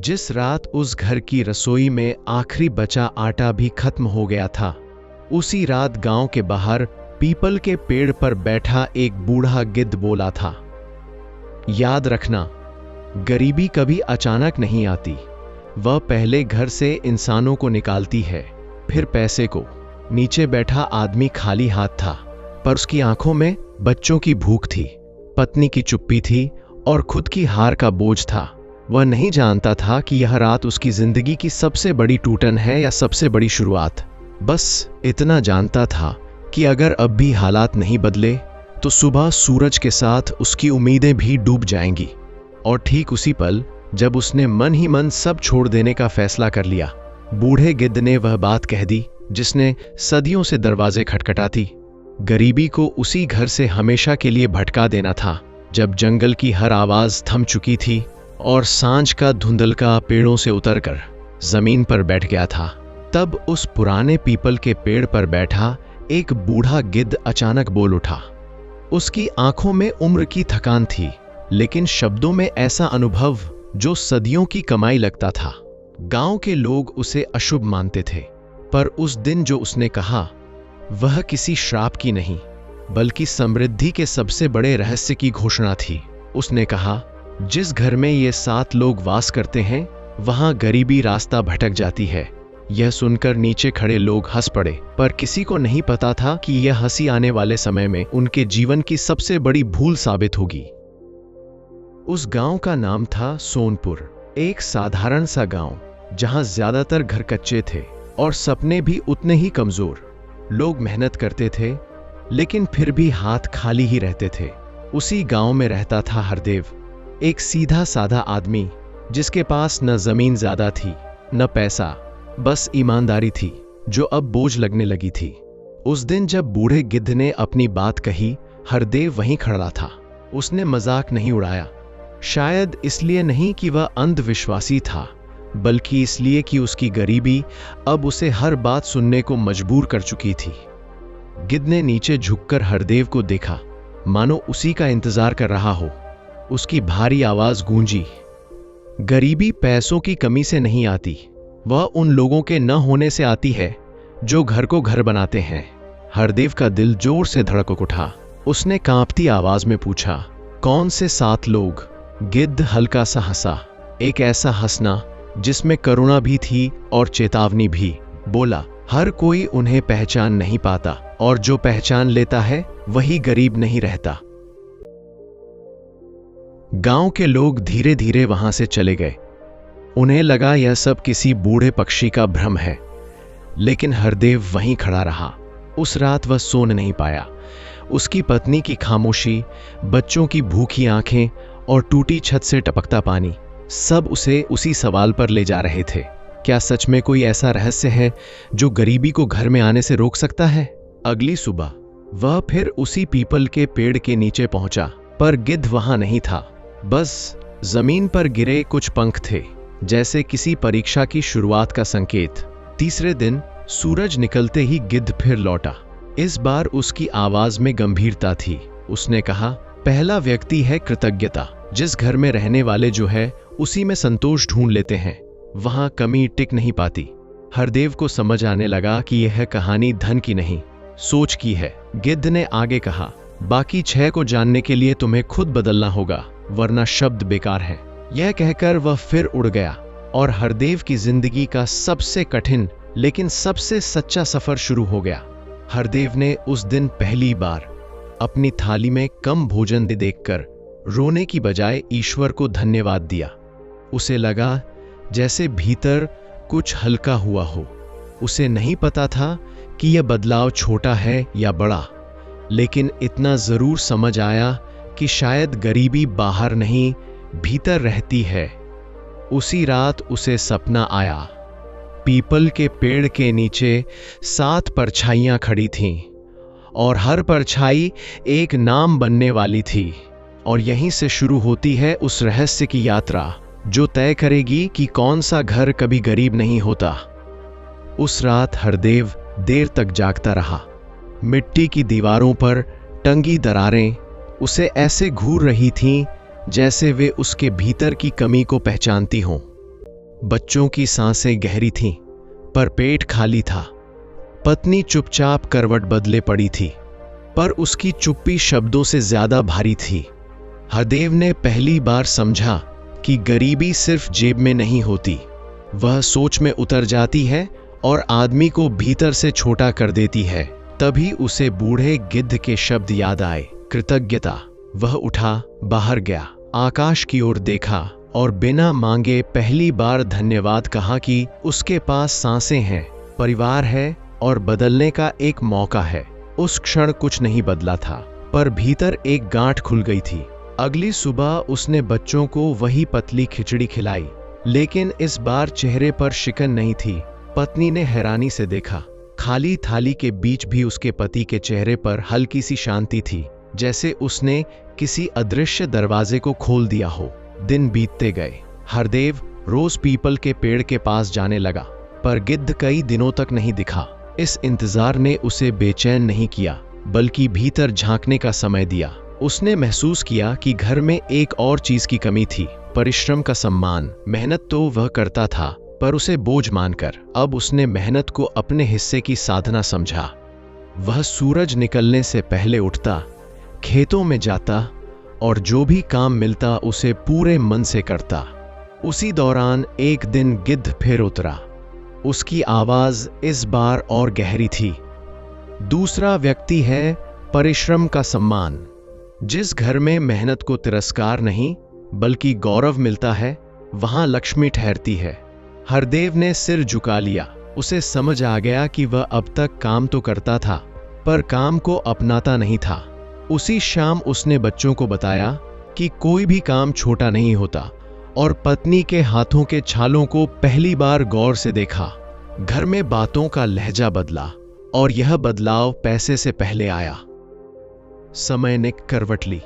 जिस रात उस घर की रसोई में आखिरी बचा आटा भी खत्म हो गया था, उसी रात गांव के बाहर पीपल के पेड़ पर बैठा एक बूढ़ा गिद्ध बोला था, याद रखना, गरीबी कभी अचानक नहीं आती। वह पहले घर से इंसानों को निकालती है, फिर पैसे को। नीचे बैठा आदमी खाली हाथ था, पर उसकी आंखों में बच्चों की भूख थी, पत्नी की चुप्पी थी और खुद की हार का बोझ था। वह नहीं जानता था कि यह रात उसकी जिंदगी की सबसे बड़ी टूटन है या सबसे बड़ी शुरुआत। बस इतना जानता था कि अगर अब भी हालात नहीं बदले तो सुबह सूरज के साथ उसकी उम्मीदें भी डूब जाएंगी। और ठीक उसी पल, जब उसने मन ही मन सब छोड़ देने का फैसला कर लिया, बूढ़े गिद्ध ने वह बात कह दी जिसने सदियों से दरवाजे खटखटाती। गरीबी को उसी घर से हमेशा के लिए भटका देना था जब जंगल की हर आवाज थम चुकी थी और सांझ का धुंधलका पेड़ों से उतरकर जमीन पर बैठ गया था। तब उस पुराने पीपल के पेड़ पर बैठा एक बूढ़ा गिद्ध अचानक बोल उठा। उसकी आंखों में उम्र की थकान थी, लेकिन शब्दों में ऐसा अनुभव जो सदियों की कमाई लगता था। गांव के लोग उसे अशुभ मानते थे, पर उस दिन जो उसने कहा वह किसी श्राप की नहीं, बल्कि समृद्धि के सबसे बड़े रहस्य की घोषणा थी। उसने कहा, जिस घर में ये 7 लोग वास करते हैं, वहां गरीबी रास्ता भटक जाती है। यह सुनकर नीचे खड़े लोग हंस पड़े, पर किसी को नहीं पता था कि यह हंसी आने वाले समय में उनके जीवन की सबसे बड़ी भूल साबित होगी। उस गांव का नाम था सोनपुर, एक साधारण सा गांव जहां ज्यादातर घर कच्चे थे और सपने भी उतने ही कमजोर। लोग मेहनत करते थे, लेकिन फिर भी हाथ खाली ही रहते थे। उसी गांव में रहता था हरदेव, एक सीधा साधा आदमी जिसके पास न जमीन ज्यादा थी न पैसा, बस ईमानदारी थी जो अब बोझ लगने लगी थी। उस दिन जब बूढ़े गिद्ध ने अपनी बात कही, हरदेव वहीं खड़ा था। उसने मजाक नहीं उड़ाया, शायद इसलिए नहीं कि वह अंधविश्वासी था, बल्कि इसलिए कि उसकी गरीबी अब उसे हर बात सुनने को मजबूर कर चुकी थी। गिद्ध ने नीचे झुककर हरदेव को देखा, मानो उसी का इंतजार कर रहा हो। उसकी भारी आवाज गूंजी, गरीबी पैसों की कमी से नहीं आती, वह उन लोगों के न होने से आती है जो घर को घर बनाते हैं। हरदेव का दिल जोर से धड़क उठा। उसने कांपती आवाज में पूछा, कौन से 7 लोग? गिद्ध हल्का सा हंसा, एक ऐसा हंसना जिसमें करुणा भी थी और चेतावनी भी। बोला, हर कोई उन्हें पहचान नहीं पाता, और जो पहचान लेता है वही गरीब नहीं रहता। गांव के लोग धीरे धीरे वहां से चले गए। उन्हें लगा यह सब किसी बूढ़े पक्षी का भ्रम है, लेकिन हरदेव वहीं खड़ा रहा। उस रात वह सो नहीं पाया। उसकी पत्नी की खामोशी, बच्चों की भूखी आंखें और टूटी छत से टपकता पानी, सब उसे उसी सवाल पर ले जा रहे थे, क्या सच में कोई ऐसा रहस्य है जो गरीबी को घर में आने से रोक सकता है? अगली सुबह वह फिर उसी पीपल के पेड़ के नीचे पहुंचा, पर गिद्ध वहां नहीं था। बस जमीन पर गिरे कुछ पंख थे, जैसे किसी परीक्षा की शुरुआत का संकेत। तीसरे दिन सूरज निकलते ही गिद्ध फिर लौटा। इस बार उसकी आवाज में गंभीरता थी। उसने कहा, पहला व्यक्ति है कृतज्ञता। जिस घर में रहने वाले जो है उसी में संतोष ढूंढ लेते हैं, वहां कमी टिक नहीं पाती। हरदेव को समझ आने लगा कि यह कहानी धन की नहीं, सोच की है। गिद्ध ने आगे कहा, बाकी 6 को जानने के लिए तुम्हें खुद बदलना होगा, वरना शब्द बेकार है। यह कहकर वह फिर उड़ गया और हरदेव की जिंदगी का सबसे कठिन लेकिन सबसे सच्चा सफर शुरू हो गया। हरदेव ने उस दिन पहली बार अपनी थाली में कम भोजन देखकर रोने की बजाय ईश्वर को धन्यवाद दिया। उसे लगा जैसे भीतर कुछ हल्का हुआ हो। उसे नहीं पता था कि यह बदलाव छोटा है या बड़ा, लेकिन इतना जरूर समझ आया कि शायद गरीबी बाहर नहीं, भीतर रहती है। उसी रात उसे सपना आया। पीपल के पेड़ के नीचे 7 परछाइयां खड़ी थीं, और हर परछाई एक नाम बनने वाली थी। और यहीं से शुरू होती है उस रहस्य की यात्रा जो तय करेगी कि कौन सा घर कभी गरीब नहीं होता। उस रात हरदेव देर तक जागता रहा। मिट्टी की दीवारों पर टंगी दरारें उसे ऐसे घूर रही थीं जैसे वे उसके भीतर की कमी को पहचानती हों। बच्चों की सांसें गहरी थीं, पर पेट खाली था। पत्नी चुपचाप करवट बदले पड़ी थी, पर उसकी चुप्पी शब्दों से ज्यादा भारी थी। हरदेव ने पहली बार समझा कि गरीबी सिर्फ जेब में नहीं होती, वह सोच में उतर जाती है और आदमी को भीतर से छोटा कर देती है। तभी उसे बूढ़े गिद्ध के शब्द याद आए, कृतज्ञता। वह उठा, बाहर गया, आकाश की ओर देखा और बिना मांगे पहली बार धन्यवाद कहा कि उसके पास सांसें हैं, परिवार है और बदलने का एक मौका है। उस क्षण कुछ नहीं बदला था, पर भीतर एक गांठ खुल गई थी। अगली सुबह उसने बच्चों को वही पतली खिचड़ी खिलाई, लेकिन इस बार चेहरे पर शिकन नहीं थी। पत्नी ने हैरानी से देखा, खाली थाली के बीच भी उसके पति के चेहरे पर हल्की सी शांति थी, जैसे उसने किसी अदृश्य दरवाजे को खोल दिया हो। दिन बीतते गए। हरदेव रोज पीपल के पेड़ के पास जाने लगा, पर गिद्ध कई दिनों तक नहीं दिखा। इस इंतजार ने उसे बेचैन नहीं किया, बल्कि भीतर झांकने का समय दिया। उसने महसूस किया कि घर में एक और चीज की कमी थी, परिश्रम का सम्मान। मेहनत तो वह करता था, पर उसे बोझ मानकर। अब उसने मेहनत को अपने हिस्से की साधना समझा। वह सूरज निकलने से पहले उठता, खेतों में जाता और जो भी काम मिलता उसे पूरे मन से करता। उसी दौरान एक दिन गिद्ध फिर उतरा। उसकी आवाज इस बार और गहरी थी। दूसरा व्यक्ति है परिश्रम का सम्मान। जिस घर में मेहनत को तिरस्कार नहीं बल्कि गौरव मिलता है, वहां लक्ष्मी ठहरती है। हरदेव ने सिर झुका लिया। उसे समझ आ गया कि वह अब तक काम तो करता था, पर काम को अपनाता नहीं था। उसी शाम उसने बच्चों को बताया कि कोई भी काम छोटा नहीं होता, और पत्नी के हाथों के छालों को पहली बार गौर से देखा। घर में बातों का लहजा बदला, और यह बदलाव पैसे से पहले आया। समय ने करवट ली।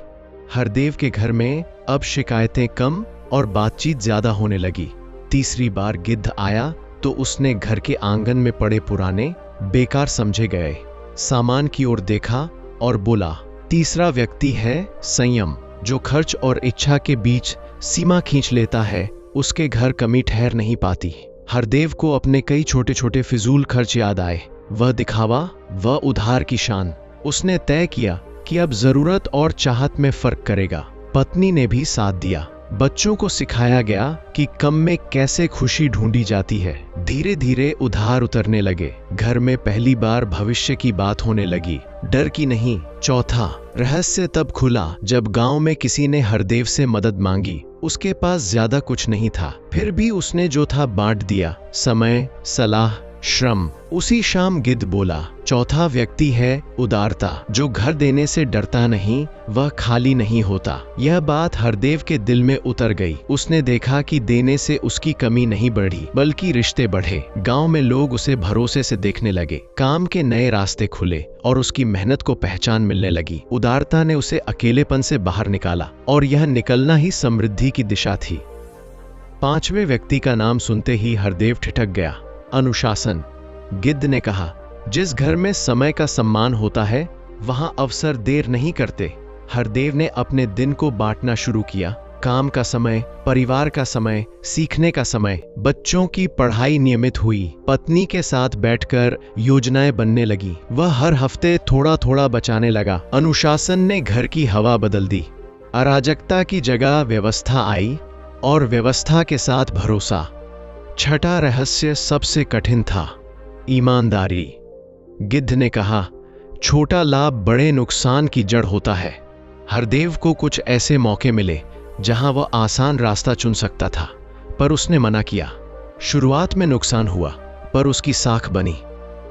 हरदेव के घर में अब शिकायतें कम और बातचीत ज्यादा होने लगी। तीसरी बार गिद्ध आया तो उसने घर के आंगन में पड़े पुराने बेकार समझे गए सामान की ओर देखा और बोला, तीसरा व्यक्ति है संयम। जो खर्च और इच्छा के बीच सीमा खींच लेता है, उसके घर कमी ठहर नहीं पाती। हरदेव को अपने कई छोटे छोटे फिजूल खर्च याद आए। वह दिखावा, वह उधार की शान। उसने तय किया कि अब जरूरत और चाहत में फर्क करेगा। पत्नी ने भी साथ दिया। बच्चों को सिखाया गया कि कम में कैसे खुशी ढूंढी जाती है। धीरे धीरे उधार उतरने लगे। घर में पहली बार भविष्य की बात होने लगी, डर की नहीं। चौथा रहस्य तब खुला जब गांव में किसी ने हरदेव से मदद मांगी। उसके पास ज्यादा कुछ नहीं था, फिर भी उसने जो था बांट दिया, समय, सलाह, श्रम। उसी शाम गिद्ध बोला, चौथा व्यक्ति है उदारता। जो घर देने से डरता नहीं, वह खाली नहीं होता। यह बात हरदेव के दिल में उतर गई। उसने देखा कि देने से उसकी कमी नहीं बढ़ी, बल्कि रिश्ते बढ़े। गांव में लोग उसे भरोसे से देखने लगे। काम के नए रास्ते खुले और उसकी मेहनत को पहचान मिलने लगी। उदारता ने उसे अकेलेपन से बाहर निकाला, और यह निकलना ही समृद्धि की दिशा थी। पांचवें व्यक्ति का नाम सुनते ही हरदेव ठिठक गया, अनुशासन। गिद्ध ने कहा, जिस घर में समय का सम्मान होता है, वहां अवसर देर नहीं करते। हरदेव ने अपने दिन को बांटना शुरू किया। काम का समय, परिवार का समय, सीखने का समय। बच्चों की पढ़ाई नियमित हुई। पत्नी के साथ बैठकर योजनाएं बनने लगी। वह हर हफ्ते थोड़ा थोड़ा बचाने लगा। अनुशासन ने घर की हवा बदल दी। अराजकता की जगह व्यवस्था आई, और व्यवस्था के साथ भरोसा। छठा रहस्य सबसे कठिन था, ईमानदारी। गिद्ध ने कहा, छोटा लाभ बड़े नुकसान की जड़ होता है। हरदेव को कुछ ऐसे मौके मिले जहां वह आसान रास्ता चुन सकता था, पर उसने मना किया। शुरुआत में नुकसान हुआ, पर उसकी साख बनी।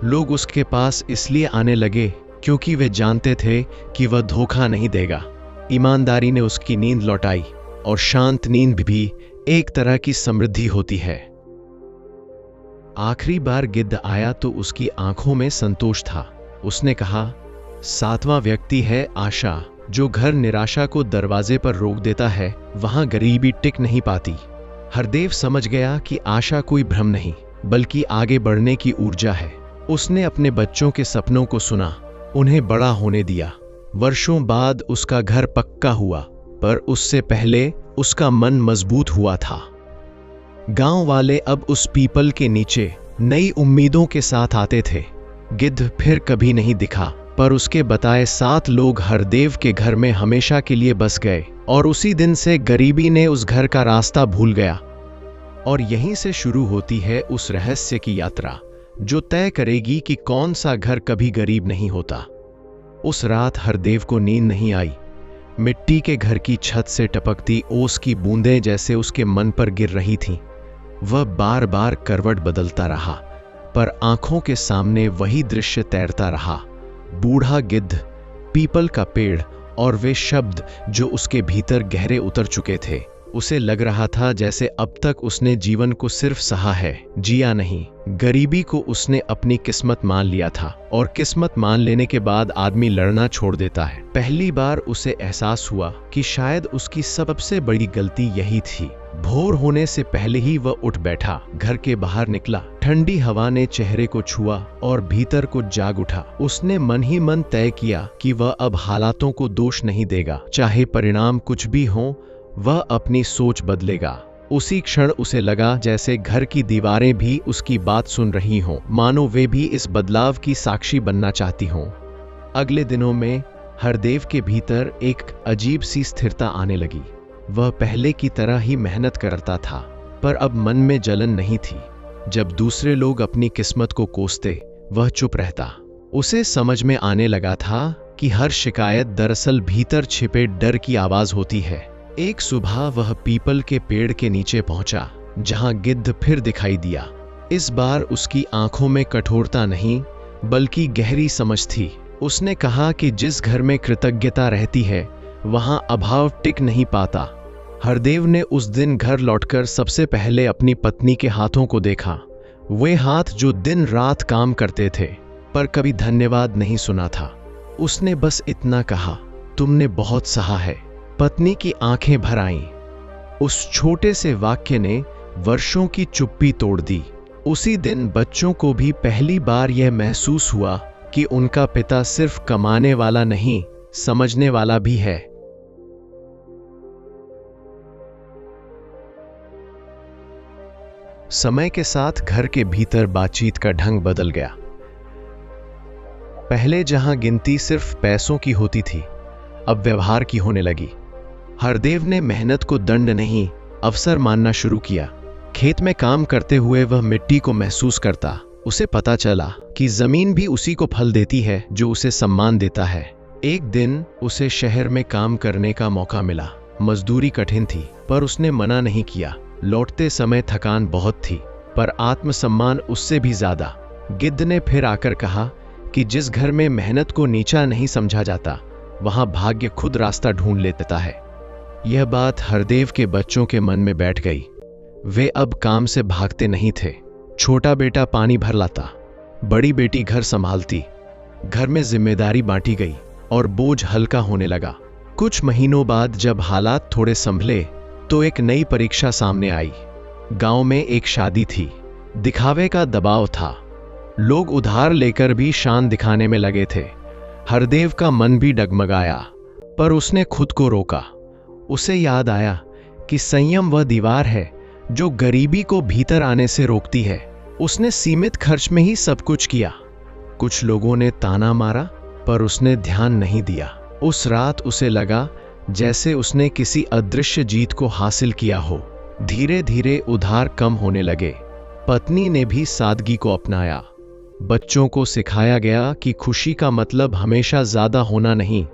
लोग उसके पास इसलिए आने लगे क्योंकि वे जानते थे कि वह धोखा नहीं देगा। ईमानदारी ने उसकी नींद लौटाई, और शांत नींद भी एक तरह की समृद्धि होती है। आखिरी बार गिद्ध आया तो उसकी आंखों में संतोष था। उसने कहा, सातवां व्यक्ति है आशा। जो घर निराशा को दरवाजे पर रोक देता है, वहां गरीबी टिक नहीं पाती। हरदेव समझ गया कि आशा कोई भ्रम नहीं, बल्कि आगे बढ़ने की ऊर्जा है। उसने अपने बच्चों के सपनों को सुना, उन्हें बड़ा होने दिया। वर्षों बाद उसका घर पक्का हुआ, पर उससे पहले उसका मन मजबूत हुआ था। गांव वाले अब उस पीपल के नीचे नई उम्मीदों के साथ आते थे। गिद्ध फिर कभी नहीं दिखा, पर उसके बताए 7 लोग हरदेव के घर में हमेशा के लिए बस गए और उसी दिन से गरीबी ने उस घर का रास्ता भूल गया। और यहीं से शुरू होती है उस रहस्य की यात्रा जो तय करेगी कि कौन सा घर कभी गरीब नहीं होता। उस रात हरदेव को नींद नहीं आई। मिट्टी के घर की छत से टपकती ओस की बूंदें जैसे उसके मन पर गिर रही थीं। वह बार बार करवट बदलता रहा, पर आंखों के सामने वही दृश्य तैरता रहा। बूढ़ा गिद्ध, पीपल का पेड़ और वे शब्द जो उसके भीतर गहरे उतर चुके थे। उसे लग रहा था जैसे अब तक उसने जीवन को सिर्फ सहा है, जिया नहीं। गरीबी को उसने अपनी किस्मत मान लिया था, और किस्मत मान लेने के बाद आदमी लड़ना छोड़ देता है। पहली बार उसे एहसास हुआ कि शायद उसकी सबसे बड़ी गलती यही थी। भोर होने से पहले ही वह उठ बैठा, घर के बाहर निकला। ठंडी हवा ने चेहरे को छुआ और भीतर को जाग उठा। उसने मन ही मन तय किया कि वह अब हालातों को दोष नहीं देगा, चाहे परिणाम कुछ भी हो, वह अपनी सोच बदलेगा। उसी क्षण उसे लगा जैसे घर की दीवारें भी उसकी बात सुन रही हों, मानो वे भी इस बदलाव की साक्षी बनना चाहती हों। अगले दिनों में हरदेव के भीतर एक अजीब सी स्थिरता आने लगी। वह पहले की तरह ही मेहनत करता था, पर अब मन में जलन नहीं थी। जब दूसरे लोग अपनी किस्मत को कोसते, वह चुप रहता। उसे समझ में आने लगा था कि हर शिकायत दरअसल भीतर छिपे डर की आवाज होती है। एक सुबह वह पीपल के पेड़ के नीचे पहुंचा, जहां गिद्ध फिर दिखाई दिया। इस बार उसकी आंखों में कठोरता नहीं, बल्कि गहरी समझ थी। उसने कहा कि जिस घर में कृतज्ञता रहती है, वहां अभाव टिक नहीं पाता। हरदेव ने उस दिन घर लौटकर सबसे पहले अपनी पत्नी के हाथों को देखा। वे हाथ जो दिन रात काम करते थे, पर कभी धन्यवाद नहीं सुना था। उसने बस इतना कहा, तुमने बहुत सहा है। पत्नी की आंखें भर आईं। उस छोटे से वाक्य ने वर्षों की चुप्पी तोड़ दी। उसी दिन बच्चों को भी पहली बार यह महसूस हुआ कि उनका पिता सिर्फ कमाने वाला नहीं, समझने वाला भी है। समय के साथ घर के भीतर बातचीत का ढंग बदल गया। पहले जहां गिनती सिर्फ पैसों की होती थी, अब व्यवहार की होने लगी। हरदेव ने मेहनत को दंड नहीं, अवसर मानना शुरू किया। खेत में काम करते हुए वह मिट्टी को महसूस करता। उसे पता चला कि जमीन भी उसी को फल देती है जो उसे सम्मान देता है। एक दिन उसे शहर में काम करने का मौका मिला। मजदूरी कठिन थी, पर उसने मना नहीं किया। लौटते समय थकान बहुत थी, पर आत्मसम्मान उससे भी ज्यादा। गिद्ध ने फिर आकर कहा कि जिस घर में मेहनत को नीचा नहीं समझा जाता, वहां भाग्य खुद रास्ता ढूंढ लेता है। यह बात हरदेव के बच्चों के मन में बैठ गई। वे अब काम से भागते नहीं थे। छोटा बेटा पानी भर लाता, बड़ी बेटी घर संभालती। घर में जिम्मेदारी बांटी गई और बोझ हल्का होने लगा। कुछ महीनों बाद जब हालात थोड़े संभले, तो एक नई परीक्षा सामने आई। गांव में एक शादी थी। दिखावे का दबाव था। लोग उधार लेकर भी शान दिखाने में लगे थे। हरदेव का मन भी डगमगाया, पर उसने खुद को रोका। उसे याद आया कि संयम वह दीवार है जो गरीबी को भीतर आने से रोकती है। उसने सीमित खर्च में ही सब कुछ किया। कुछ लोगों ने ताना मारा, पर उसने ध्यान नहीं दिया। उस रात उसे लगा जैसे उसने किसी अदृश्य जीत को हासिल किया हो। धीरे धीरे उधार कम होने लगे। पत्नी ने भी सादगी को अपनाया। बच्चों को सिखाया गया कि खुशी का मतलब हमेशा ज्यादा होना नहीं,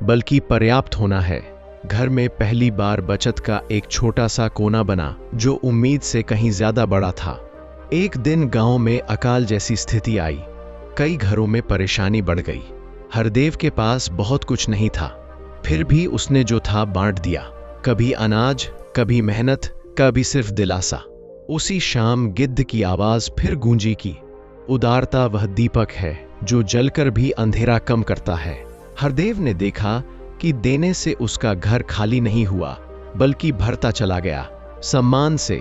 बल्कि पर्याप्त होना है। घर में पहली बार बचत का एक छोटा सा कोना बना, जो उम्मीद से कहीं ज्यादा बड़ा था। एक दिन गांव में अकाल जैसी स्थिति आई। कई घरों में परेशानी बढ़ गई। हरदेव के पास बहुत कुछ नहीं था, फिर भी उसने जो था बांट दिया। कभी अनाज, कभी मेहनत, कभी सिर्फ दिलासा। उसी शाम गिद्ध की आवाज फिर गूंजी की, उदारता वह दीपक है जो जलकर भी अंधेरा कम करता है। हरदेव ने देखा कि देने से उसका घर खाली नहीं हुआ, बल्कि भरता चला गया। सम्मान से,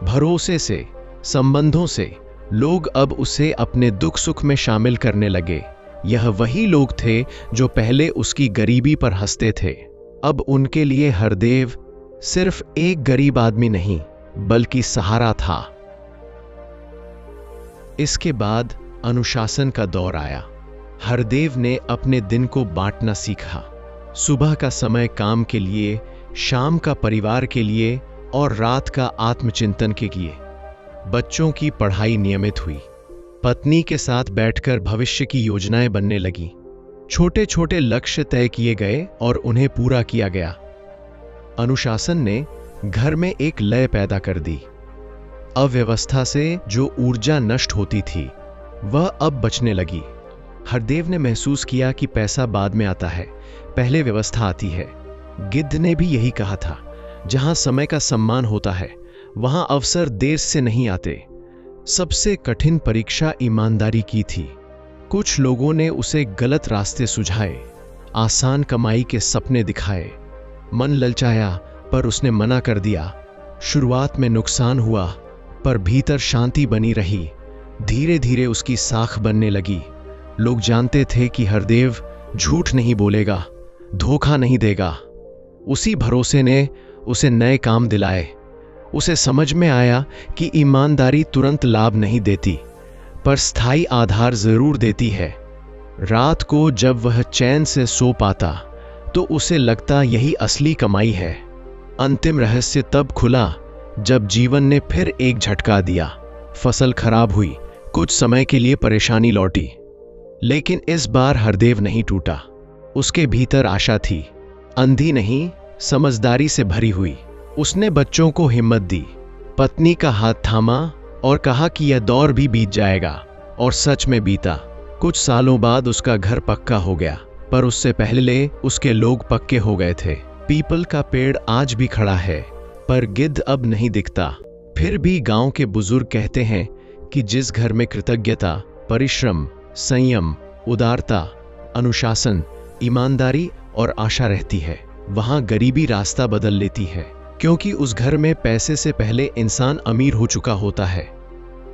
भरोसे से, संबंधों से लोग अब उसे अपने दुख सुख में शामिल करने लगे। यह वही लोग थे जो पहले उसकी गरीबी पर हंसते थे। अब उनके लिए हरदेव सिर्फ एक गरीब आदमी नहीं, बल्कि सहारा था। इसके बाद अनुशासन का दौर आया। हरदेव ने अपने दिन को बांटना सीखा। सुबह का समय काम के लिए, शाम का परिवार के लिए और रात का आत्मचिंतन के लिए। बच्चों की पढ़ाई नियमित हुई। पत्नी के साथ बैठकर भविष्य की योजनाएं बनने लगी। छोटे छोटे लक्ष्य तय किए गए और उन्हें पूरा किया गया। अनुशासन ने घर में एक लय पैदा कर दी। अव्यवस्था से जो ऊर्जा नष्ट होती थी वह अब बचने लगी। हरदेव ने महसूस किया कि पैसा बाद में आता है, पहले व्यवस्था आती है। गिद्ध ने भी यही कहा था, जहां समय का सम्मान होता है वहां अवसर देर से नहीं आते। सबसे कठिन परीक्षा ईमानदारी की थी। कुछ लोगों ने उसे गलत रास्ते सुझाए, आसान कमाई के सपने दिखाए। मन ललचाया पर उसने मना कर दिया। शुरुआत में नुकसान हुआ पर भीतर शांति बनी रही। धीरे धीरे उसकी साख बनने लगी। लोग जानते थे कि हरदेव झूठ नहीं बोलेगा, धोखा नहीं देगा। उसी भरोसे ने उसे नए काम दिलाए। उसे समझ में आया कि ईमानदारी तुरंत लाभ नहीं देती, पर स्थायी आधार जरूर देती है। रात को जब वह चैन से सो पाता तो उसे लगता यही असली कमाई है। अंतिम रहस्य तब खुला जब जीवन ने फिर एक झटका दिया। फसल खराब हुई, कुछ समय के लिए परेशानी लौटी, लेकिन इस बार हरदेव नहीं टूटा। उसके भीतर आशा थी, अंधी नहीं, समझदारी से भरी हुई। उसने बच्चों को हिम्मत दी, पत्नी का हाथ थामा और कहा कि यह दौर भी बीत जाएगा। और सच में बीता। कुछ सालों बाद उसका घर पक्का हो गया, पर उससे पहले उसके लोग पक्के हो गए थे। पीपल का पेड़ आज भी खड़ा है, पर गिद्ध अब नहीं दिखता। फिर भी गांव के बुजुर्ग कहते हैं कि जिस घर में कृतज्ञता, परिश्रम, संयम, उदारता, अनुशासन, ईमानदारी और आशा रहती है, वहां गरीबी रास्ता बदल लेती है, क्योंकि उस घर में पैसे से पहले इंसान अमीर हो चुका होता है।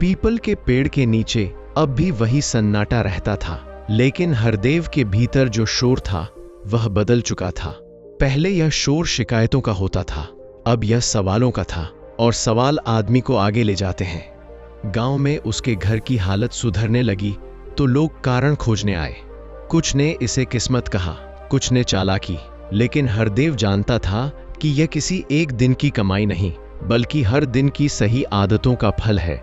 पीपल के पेड़ के नीचे अब भी वही सन्नाटा रहता था, लेकिन हरदेव के भीतर जो शोर था वह बदल चुका था। पहले यह शोर शिकायतों का होता था, अब यह सवालों का था, और सवाल आदमी को आगे ले जाते हैं। गांव में उसके घर की हालत सुधरने लगी तो लोग कारण खोजने आए। कुछ ने इसे किस्मत कहा, कुछ ने चालाकी, लेकिन हरदेव जानता था कि यह किसी एक दिन की कमाई नहीं, बल्कि हर दिन की सही आदतों का फल है।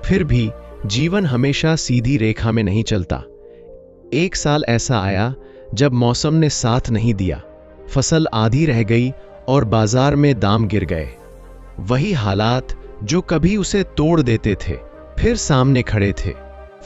फिर भी जीवन हमेशा सीधी रेखा में नहीं चलता। एक साल ऐसा आया जब मौसम ने साथ नहीं दिया, फसल आधी रह गई और बाजार में दाम गिर गए। वही हालात जो कभी उसे तोड़ देते थे फिर सामने खड़े थे।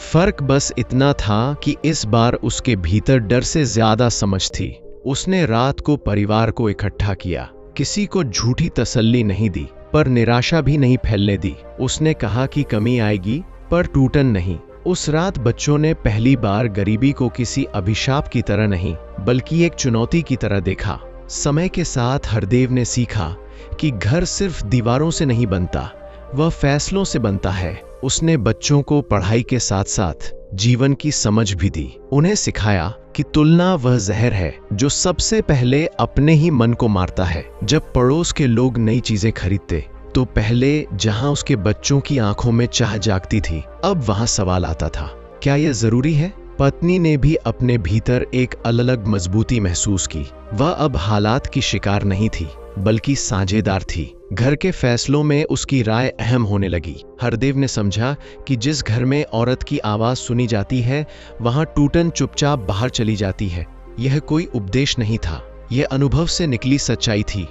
फर्क बस इतना था कि इस बार उसके भीतर डर से ज्यादा समझ थी। उसने रात को परिवार को इकट्ठा किया, किसी को झूठी तसल्ली नहीं दी, पर निराशा भी नहीं फैलने दी। उसने कहा कि कमी आएगी पर टूटन नहीं। उस रात बच्चों ने पहली बार गरीबी को किसी अभिशाप की तरह नहीं, बल्कि एक चुनौती की तरह देखा। समय के साथ हरदेव ने सीखा कि घर सिर्फ दीवारों से नहीं बनता, वह फैसलों से बनता है। उसने बच्चों को पढ़ाई के साथ साथ जीवन की समझ भी दी। उन्हें सिखाया कि तुलना वह जहर है जो सबसे पहले अपने ही मन को मारता है। जब पड़ोस के लोग नई चीजें खरीदते तो पहले जहां उसके बच्चों की आंखों में चाह जागती थी, अब वहां सवाल आता था, क्या यह जरूरी है? पत्नी ने भी अपने भीतर एक अलग मजबूती महसूस की। वह अब हालात की शिकार नहीं थी, बल्कि साझेदार थी। घर के फैसलों में उसकी राय अहम होने लगी। हरदेव ने समझा कि जिस घर में औरत की आवाज सुनी जाती है, वहां टूटन चुपचाप बाहर चली जाती है। यह कोई उपदेश नहीं था, यह अनुभव से निकली सच्चाई थी।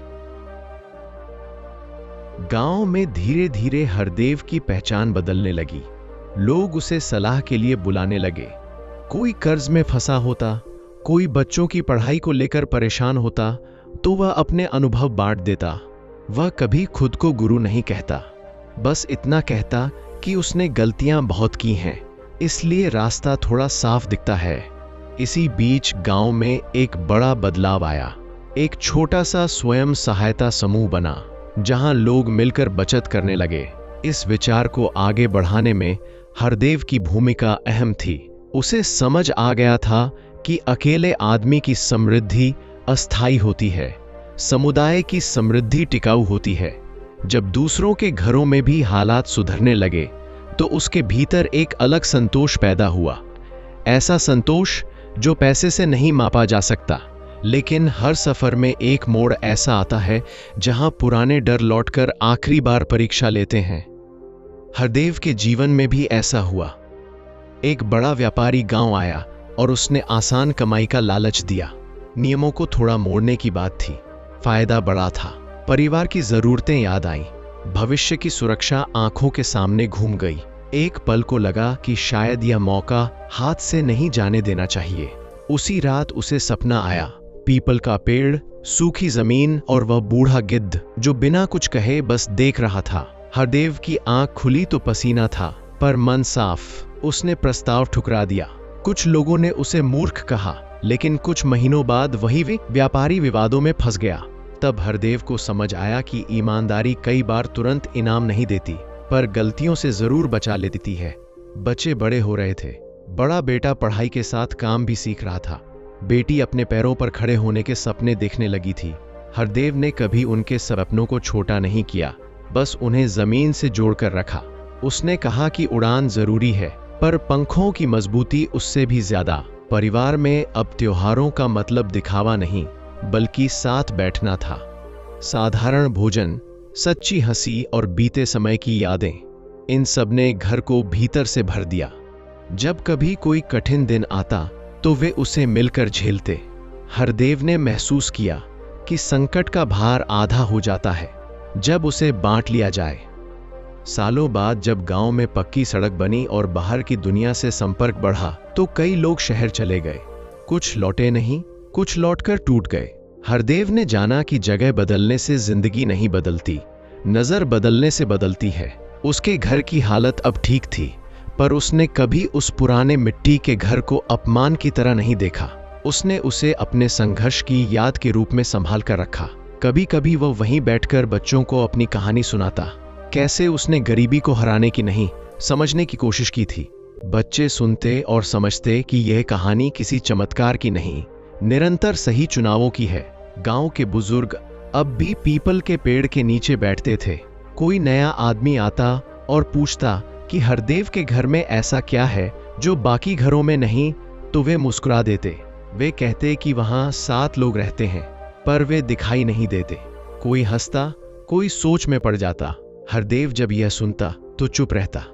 गांव में धीरे धीरे हरदेव की पहचान बदलने लगी। लोग उसे सलाह के लिए बुलाने लगे। कोई कर्ज में फंसा होता, कोई बच्चों की पढ़ाई को लेकर परेशान होता, तो वह अपने अनुभव बांट देता। वह कभी खुद को गुरु नहीं कहता, बस इतना कहता कि उसने गलतियां बहुत की हैं, इसलिए रास्ता थोड़ा साफ दिखता है। इसी बीच गांव में एक बड़ा बदलाव आया। एक छोटा सा स्वयं सहायता समूह बना, जहां लोग मिलकर बचत करने लगे। इस विचार को आगे बढ़ाने में हरदेव की भूमिका अहम थी। उसे समझ आ गया था कि अकेले आदमी की समृद्धि अस्थायी होती है, समुदाय की समृद्धि टिकाऊ होती है। जब दूसरों के घरों में भी हालात सुधरने लगे तो उसके भीतर एक अलग संतोष पैदा हुआ। ऐसा संतोष जो पैसे से नहीं मापा जा सकता। लेकिन हर सफर में एक मोड़ ऐसा आता है जहां पुराने डर लौटकर आखिरी बार परीक्षा लेते हैं। हरदेव के जीवन में भी ऐसा हुआ। एक बड़ा व्यापारी गांव आया और उसने आसान कमाई का लालच दिया। नियमों को थोड़ा मोड़ने की बात थी। फायदा बड़ा था। परिवार की जरूरतें याद आईं। भविष्य की सुरक्षा आंखों के सामने घूम गई। एक पल को लगा कि शायद यह मौका हाथ से नहीं जाने देना चाहिए। उसी रात उसे सपना आया। पीपल का पेड़, सूखी जमीन और वह बूढ़ा गिद्ध जो बिना कुछ कहे बस देख रहा था। हरदेव की आंख खुली तो पसीना था, पर मन साफ। उसने प्रस्ताव ठुकरा दिया। कुछ लोगों ने उसे मूर्ख कहा, लेकिन कुछ महीनों बाद वही व्यापारी विवादों में फंस गया। तब हरदेव को समझ आया कि ईमानदारी कई बार तुरंत इनाम नहीं देती, पर गलतियों से जरूर बचा लेती है। बच्चे बड़े हो रहे थे। बड़ा बेटा पढ़ाई के साथ काम भी सीख रहा था। बेटी अपने पैरों पर खड़े होने के सपने देखने लगी थी। हरदेव ने कभी उनके सपनों को छोटा नहीं किया, बस उन्हें जमीन से जोड़कर रखा। उसने कहा कि उड़ान जरूरी है, पर पंखों की मजबूती उससे भी ज्यादा। परिवार में अब त्योहारों का मतलब दिखावा नहीं, बल्कि साथ बैठना था। साधारण भोजन, सच्ची हंसी और बीते समय की यादें, इन सब ने घर को भीतर से भर दिया। जब कभी कोई कठिन दिन आता तो वे उसे मिलकर झेलते। हरदेव ने महसूस किया कि संकट का भार आधा हो जाता है जब उसे बांट लिया जाए। सालों बाद जब गांव में पक्की सड़क बनी और बाहर की दुनिया से संपर्क बढ़ा, तो कई लोग शहर चले गए। कुछ लौटे नहीं, कुछ लौटकर टूट गए। हरदेव ने जाना कि जगह बदलने से जिंदगी नहीं बदलती, नजर बदलने से बदलती है। उसके घर की हालत अब ठीक थी, पर उसने कभी उस पुराने मिट्टी के घर को अपमान की तरह नहीं देखा। उसने उसे अपने संघर्ष की याद के रूप में संभाल कर रखा। कभी कभी वह वहीं बैठकर बच्चों को अपनी कहानी सुनाता। कैसे उसने गरीबी को हराने की नहीं, समझने की कोशिश की थी। बच्चे सुनते और समझते कि यह कहानी किसी चमत्कार की नहीं, निरंतर सही चुनावों की है। गांव के बुजुर्ग अब भी पीपल के पेड़ के नीचे बैठते थे। कोई नया आदमी आता और पूछता कि हरदेव के घर में ऐसा क्या है जो बाकी घरों में नहीं, तो वे मुस्कुरा देते। वे कहते कि वहां 7 लोग रहते हैं, पर वे दिखाई नहीं देते। कोई हंसता, कोई सोच में पड़ जाता। हरदेव जब यह सुनता तो चुप रहता।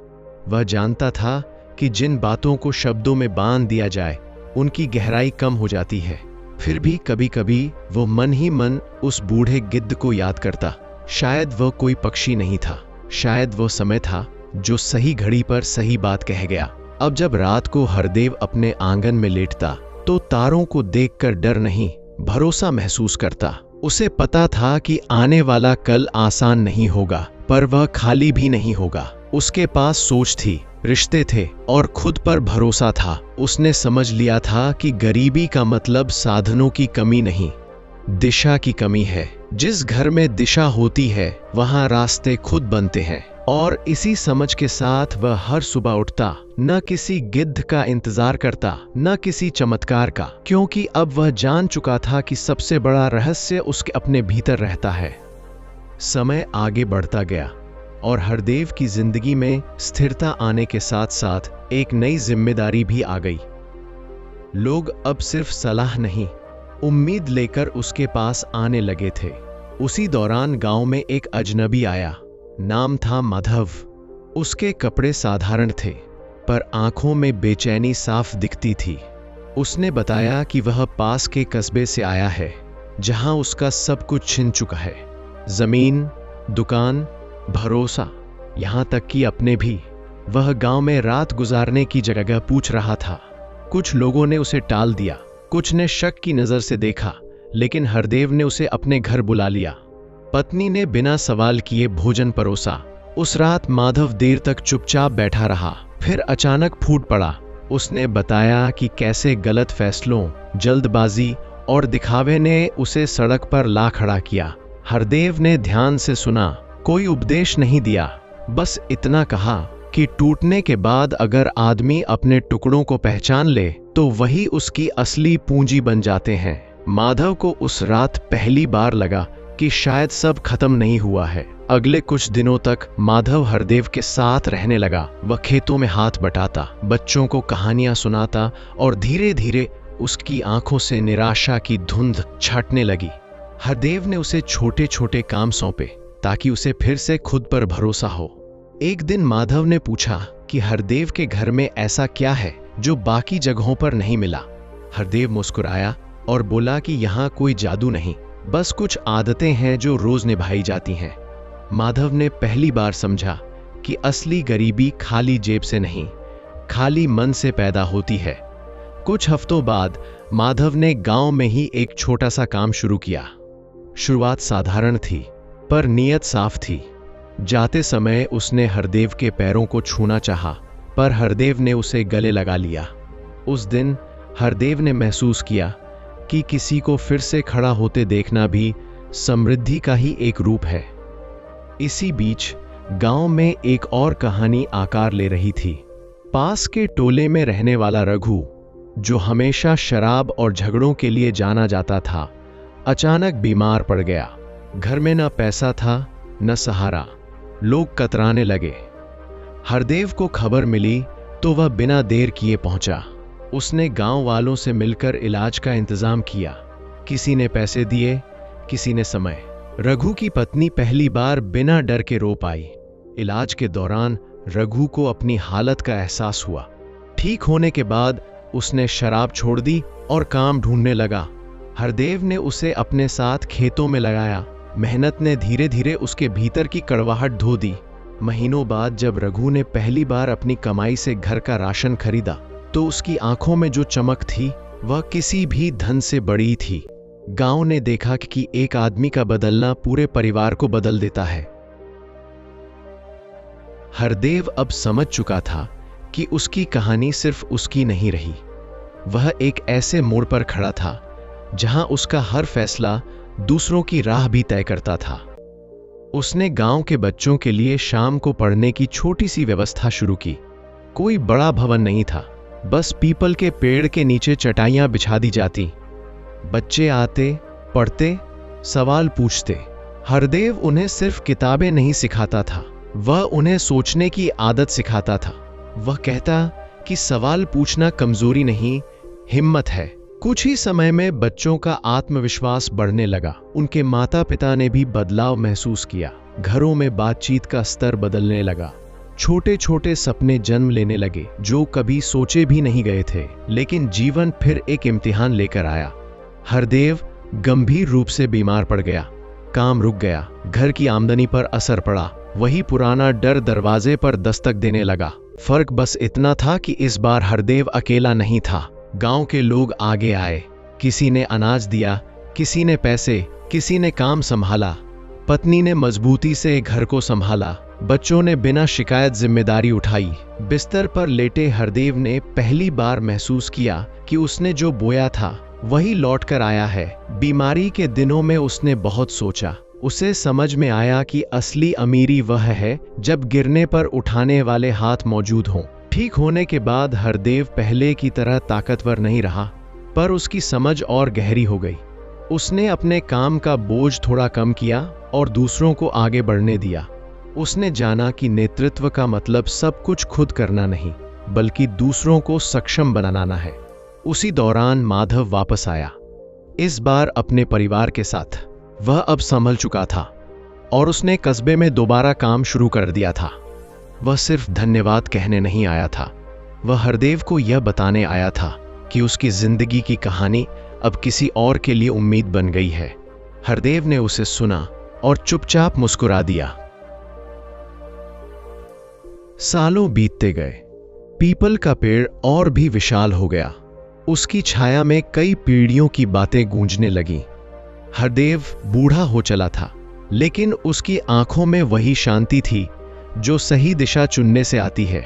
वह जानता था कि जिन बातों को शब्दों में बांध दिया जाए, उनकी गहराई कम हो जाती है। फिर भी कभी कभी वो मन ही मन उस बूढ़े गिद्ध को याद करता। शायद वह कोई पक्षी नहीं था, शायद वो समय था जो सही घड़ी पर सही बात कह गया। अब जब रात को हरदेव अपने आंगन में लेटता तो तारों को देखकर डर नहीं, भरोसा महसूस करता। उसे पता था कि आने वाला कल आसान नहीं होगा, पर वह खाली भी नहीं होगा। उसके पास सोच थी, रिश्ते थे और खुद पर भरोसा था। उसने समझ लिया था कि गरीबी का मतलब साधनों की कमी नहीं, दिशा की कमी है। जिस घर में दिशा होती है वहां रास्ते खुद बनते हैं। और इसी समझ के साथ वह हर सुबह उठता, न किसी गिद्ध का इंतजार करता, न किसी चमत्कार का, क्योंकि अब वह जान चुका था कि सबसे बड़ा रहस्य उसके अपने भीतर रहता है। समय आगे बढ़ता गया और हरदेव की जिंदगी में स्थिरता आने के साथ साथ एक नई जिम्मेदारी भी आ गई। लोग अब सिर्फ सलाह नहीं, उम्मीद लेकर उसके पास आने लगे थे। उसी दौरान गांव में एक अजनबी आया। नाम था माधव। उसके कपड़े साधारण थे, पर आंखों में बेचैनी साफ दिखती थी। उसने बताया कि वह पास के कस्बे से आया है, जहां उसका सब कुछ छिन चुका है। जमीन, दुकान, भरोसा, यहां तक कि अपने भी। वह गांव में रात गुजारने की जगह पूछ रहा था। कुछ लोगों ने उसे टाल दिया, कुछ ने शक की नजर से देखा, लेकिन हरदेव ने उसे अपने घर बुला लिया। पत्नी ने बिना सवाल किए भोजन परोसा। उस रात माधव देर तक चुपचाप बैठा रहा, फिर अचानक फूट पड़ा। उसने बताया कि कैसे गलत फैसलों, जल्दबाजी और दिखावे ने उसे सड़क पर ला खड़ा किया। हरदेव ने ध्यान से सुना, कोई उपदेश नहीं दिया, बस इतना कहा कि टूटने के बाद अगर आदमी अपने टुकड़ों को पहचान ले तो वही उसकी असली पूंजी बन जाते हैं। माधव को उस रात पहली बार लगा कि शायद सब खत्म नहीं हुआ है। अगले कुछ दिनों तक माधव हरदेव के साथ रहने लगा। वह खेतों में हाथ बटाता, बच्चों को कहानियां सुनाता और धीरे धीरे उसकी आंखों से निराशा की धुंध छटने लगी। हरदेव ने उसे छोटे छोटे काम सौंपे ताकि उसे फिर से खुद पर भरोसा हो। एक दिन माधव ने पूछा कि हरदेव के घर में ऐसा क्या है जो बाकी जगहों पर नहीं मिला। हरदेव मुस्कुराया और बोला कि यहाँ कोई जादू नहीं, बस कुछ आदतें हैं जो रोज निभाई जाती हैं। माधव ने पहली बार समझा कि असली गरीबी खाली जेब से नहीं, खाली मन से पैदा होती है। कुछ हफ्तों बाद माधव ने गांव में ही एक छोटा सा काम शुरू किया। शुरुआत साधारण थी, पर नीयत साफ थी। जाते समय उसने हरदेव के पैरों को छूना चाहा, पर हरदेव ने उसे गले लगा लिया। उस दिन हरदेव ने महसूस किया कि किसी को फिर से खड़ा होते देखना भी समृद्धि का ही एक रूप है। इसी बीच गांव में एक और कहानी आकार ले रही थी। पास के टोले में रहने वाला रघु, जो हमेशा शराब और झगड़ों के लिए जाना जाता था, अचानक बीमार पड़ गया। घर में न पैसा था न सहारा। लोग कतराने लगे। हरदेव को खबर मिली तो वह बिना देर किए पहुंचा। उसने गांव वालों से मिलकर इलाज का इंतजाम किया। किसी ने पैसे दिए, किसी ने समय। रघु की पत्नी पहली बार बिना डर के रो पाई। इलाज के दौरान रघु को अपनी हालत का एहसास हुआ। ठीक होने के बाद उसने शराब छोड़ दी और काम ढूंढने लगा। हरदेव ने उसे अपने साथ खेतों में लगाया। मेहनत ने धीरे धीरे उसके भीतर की कड़वाहट धो दी। महीनों बाद जब रघु ने पहली बार अपनी कमाई से घर का राशन खरीदा, तो उसकी आंखों में जो चमक थी वह किसी भी धन से बड़ी थी। गांव ने देखा कि एक आदमी का बदलना पूरे परिवार को बदल देता है। हरदेव अब समझ चुका था कि उसकी कहानी सिर्फ उसकी नहीं रही। वह एक ऐसे मोड़ पर खड़ा था जहां उसका हर फैसला दूसरों की राह भी तय करता था। उसने गांव के बच्चों के लिए शाम को पढ़ने की छोटी सी व्यवस्था शुरू की। कोई बड़ा भवन नहीं था, बस पीपल के पेड़ के नीचे चटाइयां बिछा दी जाती। बच्चे आते, पढ़ते, सवाल पूछते। हरदेव उन्हें सिर्फ किताबें नहीं सिखाता था, वह उन्हें सोचने की आदत सिखाता था। वह कहता कि सवाल पूछना कमजोरी नहीं, हिम्मत है। कुछ ही समय में बच्चों का आत्मविश्वास बढ़ने लगा। उनके माता पिता ने भी बदलाव महसूस किया। घरों में बातचीत का स्तर बदलने लगा। छोटे छोटे सपने जन्म लेने लगे जो कभी सोचे भी नहीं गए थे। लेकिन जीवन फिर एक इम्तिहान लेकर आया। हरदेव गंभीर रूप से बीमार पड़ गया। काम रुक गया। घर की आमदनी पर असर पड़ा। वही पुराना डर दरवाजे पर दस्तक देने लगा। फर्क बस इतना था कि इस बार हरदेव अकेला नहीं था। गांव के लोग आगे आए। किसी ने अनाज दिया, किसी ने पैसे, किसी ने काम संभाला। पत्नी ने मजबूती से घर को संभाला। बच्चों ने बिना शिकायत जिम्मेदारी उठाई। बिस्तर पर लेटे हरदेव ने पहली बार महसूस किया कि उसने जो बोया था वही लौट कर आया है। बीमारी के दिनों में उसने बहुत सोचा। उसे समझ में आया कि असली अमीरी वह है जब गिरने पर उठाने वाले हाथ मौजूद हों। ठीक होने के बाद हरदेव पहले की तरह ताकतवर नहीं रहा, पर उसकी समझ और गहरी हो गई। उसने अपने काम का बोझ थोड़ा कम किया और दूसरों को आगे बढ़ने दिया। उसने जाना कि नेतृत्व का मतलब सब कुछ खुद करना नहीं, बल्कि दूसरों को सक्षम बनाना है। उसी दौरान माधव वापस आया, इस बार अपने परिवार के साथ। वह अब संभल चुका था और उसने कस्बे में दोबारा काम शुरू कर दिया था। वह सिर्फ धन्यवाद कहने नहीं आया था, वह हरदेव को यह बताने आया था कि उसकी जिंदगी की कहानी अब किसी और के लिए उम्मीद बन गई है। हरदेव ने उसे सुना और चुपचाप मुस्कुरा दिया। सालों बीतते गए। पीपल का पेड़ और भी विशाल हो गया। उसकी छाया में कई पीढ़ियों की बातें गूंजने लगीं। हरदेव बूढ़ा हो चला था, लेकिन उसकी आंखों में वही शांति थी जो सही दिशा चुनने से आती है।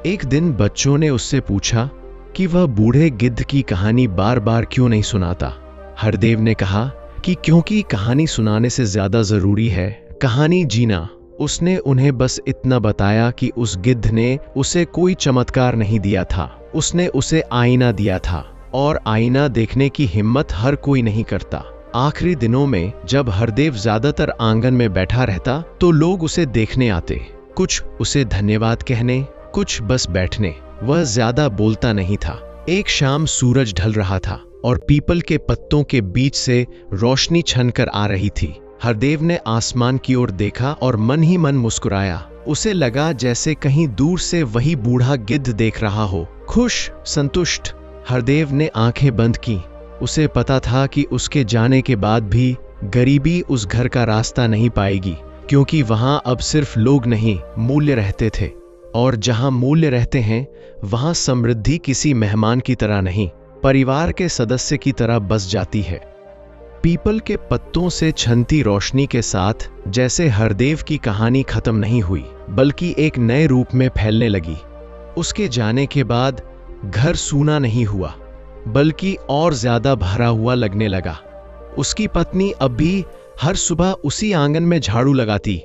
एक दिन बच्चों ने उससे पूछा कि वह बूढ़े गिद्ध की कहानी बार बार क्यों नहीं सुनाता। हरदेव ने कहा कि क्योंकि कहानी सुनाने से ज्यादा जरूरी है कहानी जीना। उसने उन्हें बस इतना बताया कि उस गिद्ध ने उसे कोई चमत्कार नहीं दिया था, उसने उसे आईना दिया था, और आईना देखने की हिम्मत हर कोई नहीं करता। आखिरी दिनों में जब हरदेव ज्यादातर आंगन में बैठा रहता तो लोग उसे देखने आते, कुछ उसे धन्यवाद कहने, कुछ बस बैठने। वह ज्यादा बोलता नहीं था। एक शाम सूरज ढल रहा था और पीपल के पत्तों के बीच से रोशनी छनकर आ रही थी। हरदेव ने आसमान की ओर देखा और मन ही मन मुस्कुराया। उसे लगा जैसे कहीं दूर से वही बूढ़ा गिद्ध देख रहा हो, खुश, संतुष्ट। हरदेव ने आंखें बंद की। उसे पता था कि उसके जाने के बाद भी गरीबी उस घर का रास्ता नहीं पाएगी, क्योंकि वहां अब सिर्फ लोग नहीं, मूल्य रहते थे। और जहां मूल्य रहते हैं वहां समृद्धि किसी मेहमान की तरह नहीं, परिवार के सदस्य की तरह बस जाती है। पीपल के पत्तों से छनती रोशनी के साथ जैसे हरदेव की कहानी खत्म नहीं हुई, बल्कि एक नए रूप में फैलने लगी। उसके जाने के बाद घर सूना नहीं हुआ, बल्कि और ज्यादा भरा हुआ लगने लगा। उसकी पत्नी अब भी हर सुबह उसी आंगन में झाड़ू लगाती,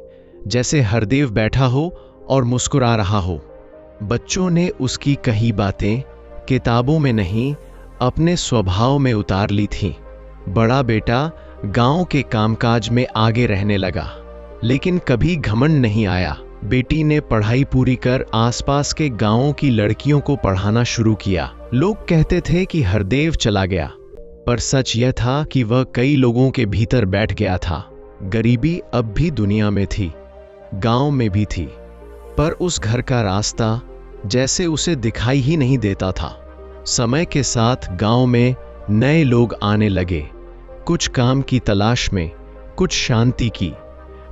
जैसे हरदेव बैठा हो और मुस्कुरा रहा हो। बच्चों ने उसकी कही बातें किताबों में नहीं, अपने स्वभाव में उतार ली थीं। बड़ा बेटा गांव के कामकाज में आगे रहने लगा, लेकिन कभी घमंड नहीं आया। बेटी ने पढ़ाई पूरी कर आसपास के गांवों की लड़कियों को पढ़ाना शुरू किया। लोग कहते थे कि हरदेव चला गया, पर सच यह था कि वह कई लोगों के भीतर बैठ गया था। गरीबी अब भी दुनिया में थी, गांव में भी थी, पर उस घर का रास्ता जैसे उसे दिखाई ही नहीं देता था। समय के साथ गांव में नए लोग आने लगे, कुछ काम की तलाश में, कुछ शांति की।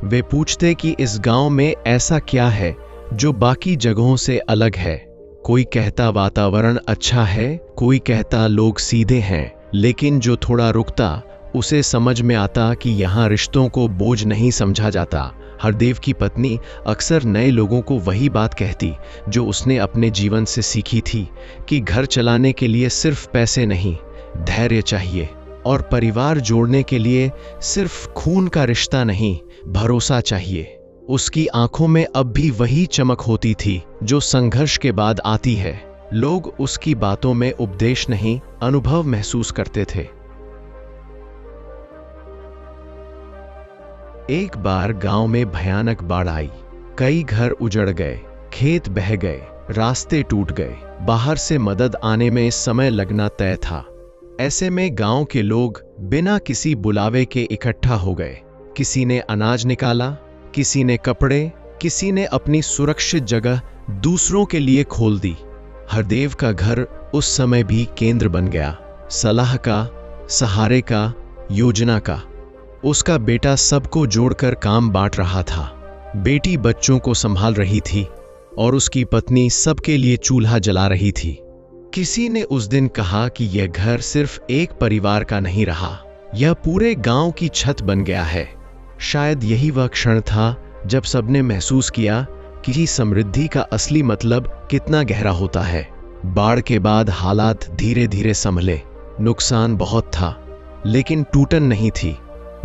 वे पूछते कि इस गांव में ऐसा क्या है जो बाकी जगहों से अलग है। कोई कहता वातावरण अच्छा है, कोई कहता लोग सीधे हैं, लेकिन जो थोड़ा रुकता उसे समझ में आता कि यहाँ रिश्तों को बोझ नहीं समझा जाता। हरदेव की पत्नी अक्सर नए लोगों को वही बात कहती जो उसने अपने जीवन से सीखी थी, कि घर चलाने के लिए सिर्फ पैसे नहीं, धैर्य चाहिए, और परिवार जोड़ने के लिए सिर्फ खून का रिश्ता नहीं, भरोसा चाहिए। उसकी आंखों में अब भी वही चमक होती थी जो संघर्ष के बाद आती है। लोग उसकी बातों में उपदेश नहीं, अनुभव महसूस करते थे। एक बार गांव में भयानक बाढ़ आई। कई घर उजड़ गए, खेत बह गए, रास्ते टूट गए। बाहर से मदद आने में समय लगना तय था। ऐसे में गांव के लोग बिना किसी बुलावे के इकट्ठा हो गए। किसी ने अनाज निकाला, किसी ने कपड़े, किसी ने अपनी सुरक्षित जगह दूसरों के लिए खोल दी। हरदेव का घर उस समय भी केंद्र बन गया, सलाह का, सहारे का, योजना का। उसका बेटा सबको जोड़कर काम बांट रहा था, बेटी बच्चों को संभाल रही थी और उसकी पत्नी सबके लिए चूल्हा जला रही थी। किसी ने उस दिन कहा कि यह घर सिर्फ एक परिवार का नहीं रहा, यह पूरे गांव की छत बन गया है। शायद यही वह क्षण था जब सबने महसूस किया कि समृद्धि का असली मतलब कितना गहरा होता है। बाढ़ के बाद हालात धीरे धीरे संभले। नुकसान बहुत था, लेकिन टूटन नहीं थी।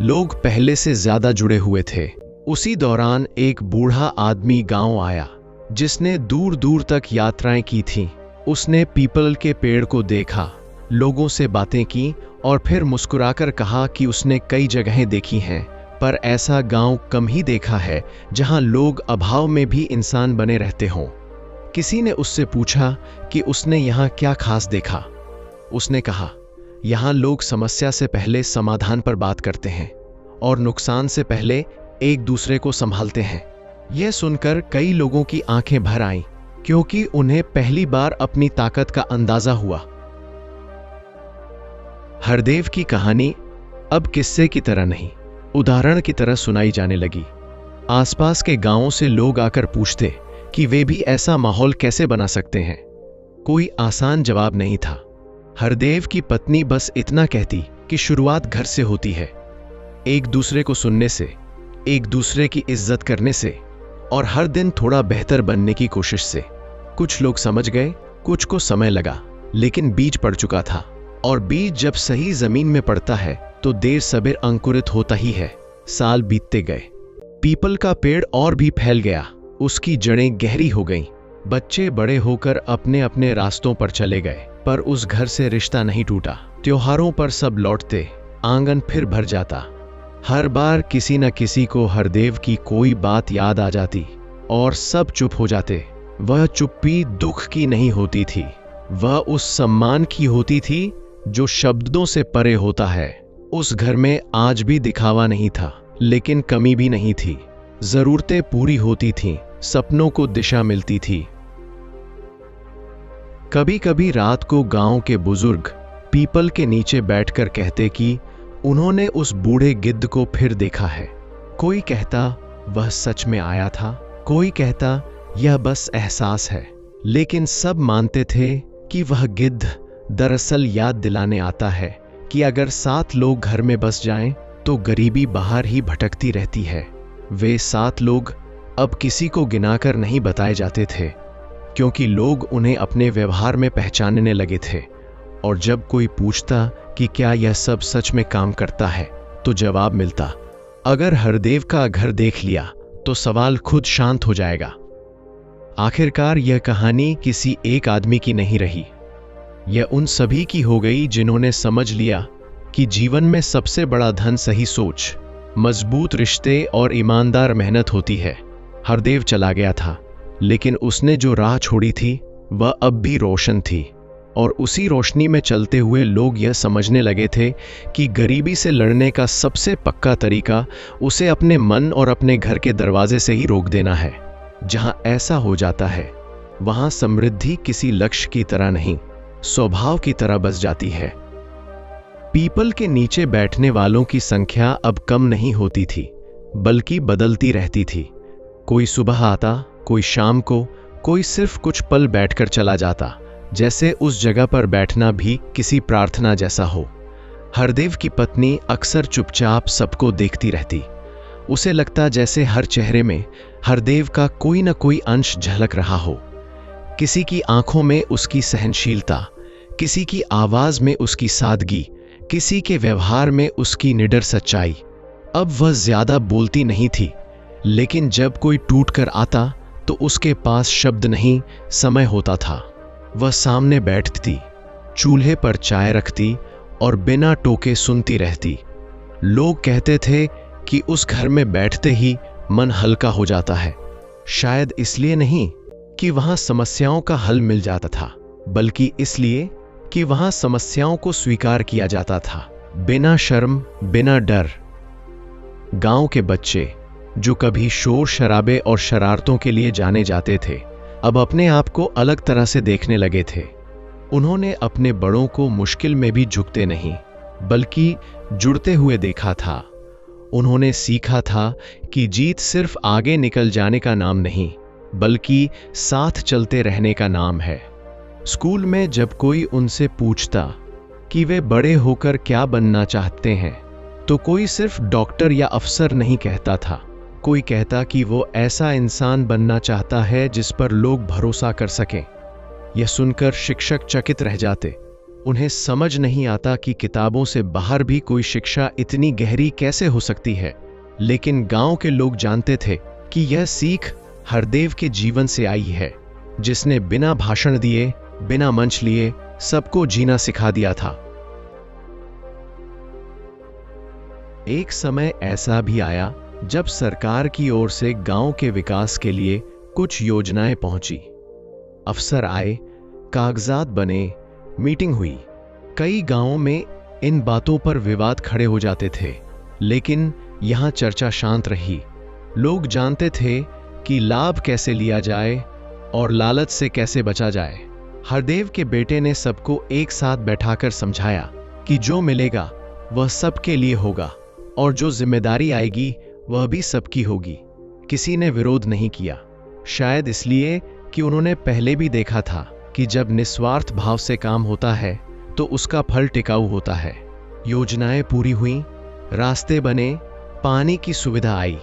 लोग पहले से ज्यादा जुड़े हुए थे। उसी दौरान एक बूढ़ा आदमी गांव आया, जिसने दूर दूर तक यात्राएं की थीं। उसने पीपल के पेड़ को देखा, लोगों से बातें की और फिर मुस्कुराकर कहा कि उसने कई जगहें देखी हैं, पर ऐसा गांव कम ही देखा है जहां लोग अभाव में भी इंसान बने रहते हों। किसी ने उससे पूछा कि उसने यहाँ क्या खास देखा। उसने कहा, यहाँ लोग समस्या से पहले समाधान पर बात करते हैं और नुकसान से पहले एक दूसरे को संभालते हैं। यह सुनकर कई लोगों की आंखें भर आईं, क्योंकि उन्हें पहली बार अपनी ताकत का अंदाजा हुआ। हरदेव की कहानी अब किस्से की तरह नहीं, उदाहरण की तरह सुनाई जाने लगी। आसपास के गांवों से लोग आकर पूछते कि वे भी ऐसा माहौल कैसे बना सकते हैं। कोई आसान जवाब नहीं था। हरदेव की पत्नी बस इतना कहती कि शुरुआत घर से होती है, एक दूसरे को सुनने से, एक दूसरे की इज्जत करने से और हर दिन थोड़ा बेहतर बनने की कोशिश से। कुछ लोग समझ गए, कुछ को समय लगा, लेकिन बीज पड़ चुका था, और बीज जब सही जमीन में पड़ता है तो देर सबेर अंकुरित होता ही है। साल बीतते गए, पीपल का पेड़ और भी फैल गया, उसकी जड़ें गहरी हो गईं। बच्चे बड़े होकर अपने अपने रास्तों पर चले गए, पर उस घर से रिश्ता नहीं टूटा। त्योहारों पर सब लौटते, आंगन फिर भर जाता। हर बार किसी न किसी को हरदेव की कोई बात याद आ जाती और सब चुप हो जाते। वह चुप्पी दुख की नहीं होती थी, वह उस सम्मान की होती थी जो शब्दों से परे होता है। उस घर में आज भी दिखावा नहीं था, लेकिन कमी भी नहीं थी। जरूरतें पूरी होती थीं, सपनों को दिशा मिलती थी। कभी कभी रात को गांव के बुजुर्ग पीपल के नीचे बैठकर कहते कि उन्होंने उस बूढ़े गिद्ध को फिर देखा है। कोई कहता वह सच में आया था, कोई कहता यह बस एहसास है, लेकिन सब मानते थे कि वह गिद्ध दरअसल याद दिलाने आता है कि अगर 7 लोग घर में बस जाएं तो गरीबी बाहर ही भटकती रहती है। वे 7 लोग अब किसी को गिनाकर नहीं बताए जाते थे, क्योंकि लोग उन्हें अपने व्यवहार में पहचानने लगे थे। और जब कोई पूछता कि क्या यह सब सच में काम करता है, तो जवाब मिलता, अगर हरदेव का घर देख लिया तो सवाल खुद शांत हो जाएगा। आखिरकार यह कहानी किसी एक आदमी की नहीं रही, यह उन सभी की हो गई जिन्होंने समझ लिया कि जीवन में सबसे बड़ा धन सही सोच, मजबूत रिश्ते और ईमानदार मेहनत होती है। हरदेव चला गया था, लेकिन उसने जो राह छोड़ी थी वह अब भी रोशन थी, और उसी रोशनी में चलते हुए लोग यह समझने लगे थे कि गरीबी से लड़ने का सबसे पक्का तरीका उसे अपने मन और अपने घर के दरवाजे से ही रोक देना है। जहां ऐसा हो जाता है, वहां समृद्धि किसी लक्ष्य की तरह नहीं, स्वभाव की तरह बस जाती है। पीपल के नीचे बैठने वालों की संख्या अब कम नहीं होती थी, बल्कि बदलती रहती थी। कोई सुबह आता, कोई शाम को, कोई सिर्फ कुछ पल बैठकर चला जाता, जैसे उस जगह पर बैठना भी किसी प्रार्थना जैसा हो। हरदेव की पत्नी अक्सर चुपचाप सबको देखती रहती। उसे लगता जैसे हर चेहरे में हरदेव का कोई न कोई अंश झलक रहा हो। किसी की आंखों में उसकी सहनशीलता, किसी की आवाज में उसकी सादगी, किसी के व्यवहार में उसकी निडर सच्चाई। अब वह ज्यादा बोलती नहीं थी, लेकिन जब कोई टूट कर आता तो उसके पास शब्द नहीं, समय होता था। वह सामने बैठती, चूल्हे पर चाय रखती और बिना टोके सुनती रहती। लोग कहते थे कि उस घर में बैठते ही मन हल्का हो जाता है। शायद इसलिए नहीं कि वहां समस्याओं का हल मिल जाता था, बल्कि इसलिए कि वहां समस्याओं को स्वीकार किया जाता था, बिना शर्म, बिना डर। गांव के बच्चे जो कभी शोर शराबे और शरारतों के लिए जाने जाते थे, अब अपने आप को अलग तरह से देखने लगे थे। उन्होंने अपने बड़ों को मुश्किल में भी झुकते नहीं, बल्कि जुड़ते हुए देखा था। उन्होंने सीखा था कि जीत सिर्फ आगे निकल जाने का नाम नहीं, बल्कि साथ चलते रहने का नाम है। स्कूल में जब कोई उनसे पूछता कि वे बड़े होकर क्या बनना चाहते हैं, तो कोई सिर्फ डॉक्टर या अफसर नहीं कहता था। कोई कहता कि वो ऐसा इंसान बनना चाहता है जिस पर लोग भरोसा कर सकें। यह सुनकर शिक्षक चकित रह जाते। उन्हें समझ नहीं आता कि किताबों से बाहर भी कोई शिक्षा इतनी गहरी कैसे हो सकती है। लेकिन गांव के लोग जानते थे कि यह सीख हरदेव के जीवन से आई है, जिसने बिना भाषण दिए, बिना मंच लिए सबको जीना सिखा दिया था। एक समय ऐसा भी आया जब सरकार की ओर से गांव के विकास के लिए कुछ योजनाएं पहुंची। अफसर आए, कागजात बने, मीटिंग हुई। कई गांवों में इन बातों पर विवाद खड़े हो जाते थे, लेकिन यहां चर्चा शांत रही। लोग जानते थे कि लाभ कैसे लिया जाए और लालच से कैसे बचा जाए। हरदेव के बेटे ने सबको एक साथ बैठाकर समझाया कि जो मिलेगा वह सबके लिए होगा, और जो जिम्मेदारी आएगी वह भी सबकी होगी। किसी ने विरोध नहीं किया, शायद इसलिए कि उन्होंने पहले भी देखा था कि जब निस्वार्थ भाव से काम होता है तो उसका फल टिकाऊ होता है। योजनाएं पूरी हुईं, रास्ते बने, पानी की सुविधा आई,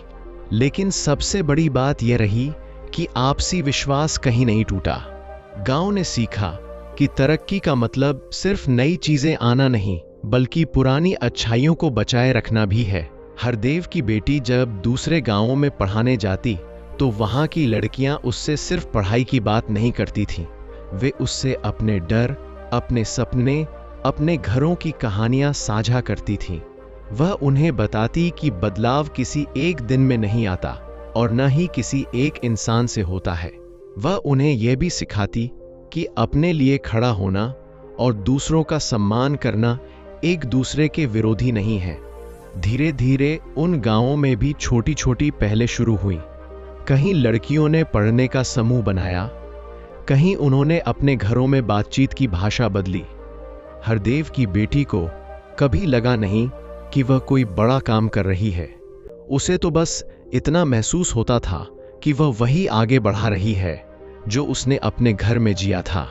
लेकिन सबसे बड़ी बात यह रही कि आपसी विश्वास कहीं नहीं टूटा। गांव ने सीखा कि तरक्की का मतलब सिर्फ नई चीजें आना नहीं, बल्कि पुरानी अच्छाइयों को बचाए रखना भी है। हरदेव की बेटी जब दूसरे गांवों में पढ़ाने जाती तो वहां की लड़कियां उससे सिर्फ पढ़ाई की बात नहीं करती थीं, वे उससे अपने डर, अपने सपने, अपने घरों की कहानियां साझा करती थीं। वह उन्हें बताती कि बदलाव किसी एक दिन में नहीं आता और न ही किसी एक इंसान से होता है। वह उन्हें यह भी सिखाती कि अपने लिए खड़ा होना और दूसरों का सम्मान करना एक दूसरे के विरोधी नहीं है। धीरे धीरे उन गांवों में भी छोटी छोटी पहलें शुरू हुई। कहीं लड़कियों ने पढ़ने का समूह बनाया, कहीं उन्होंने अपने घरों में बातचीत की भाषा बदली। हरदेव की बेटी को कभी लगा नहीं कि वह कोई बड़ा काम कर रही है। उसे तो बस इतना महसूस होता था कि वह वही आगे बढ़ा रही है जो उसने अपने घर में जिया था।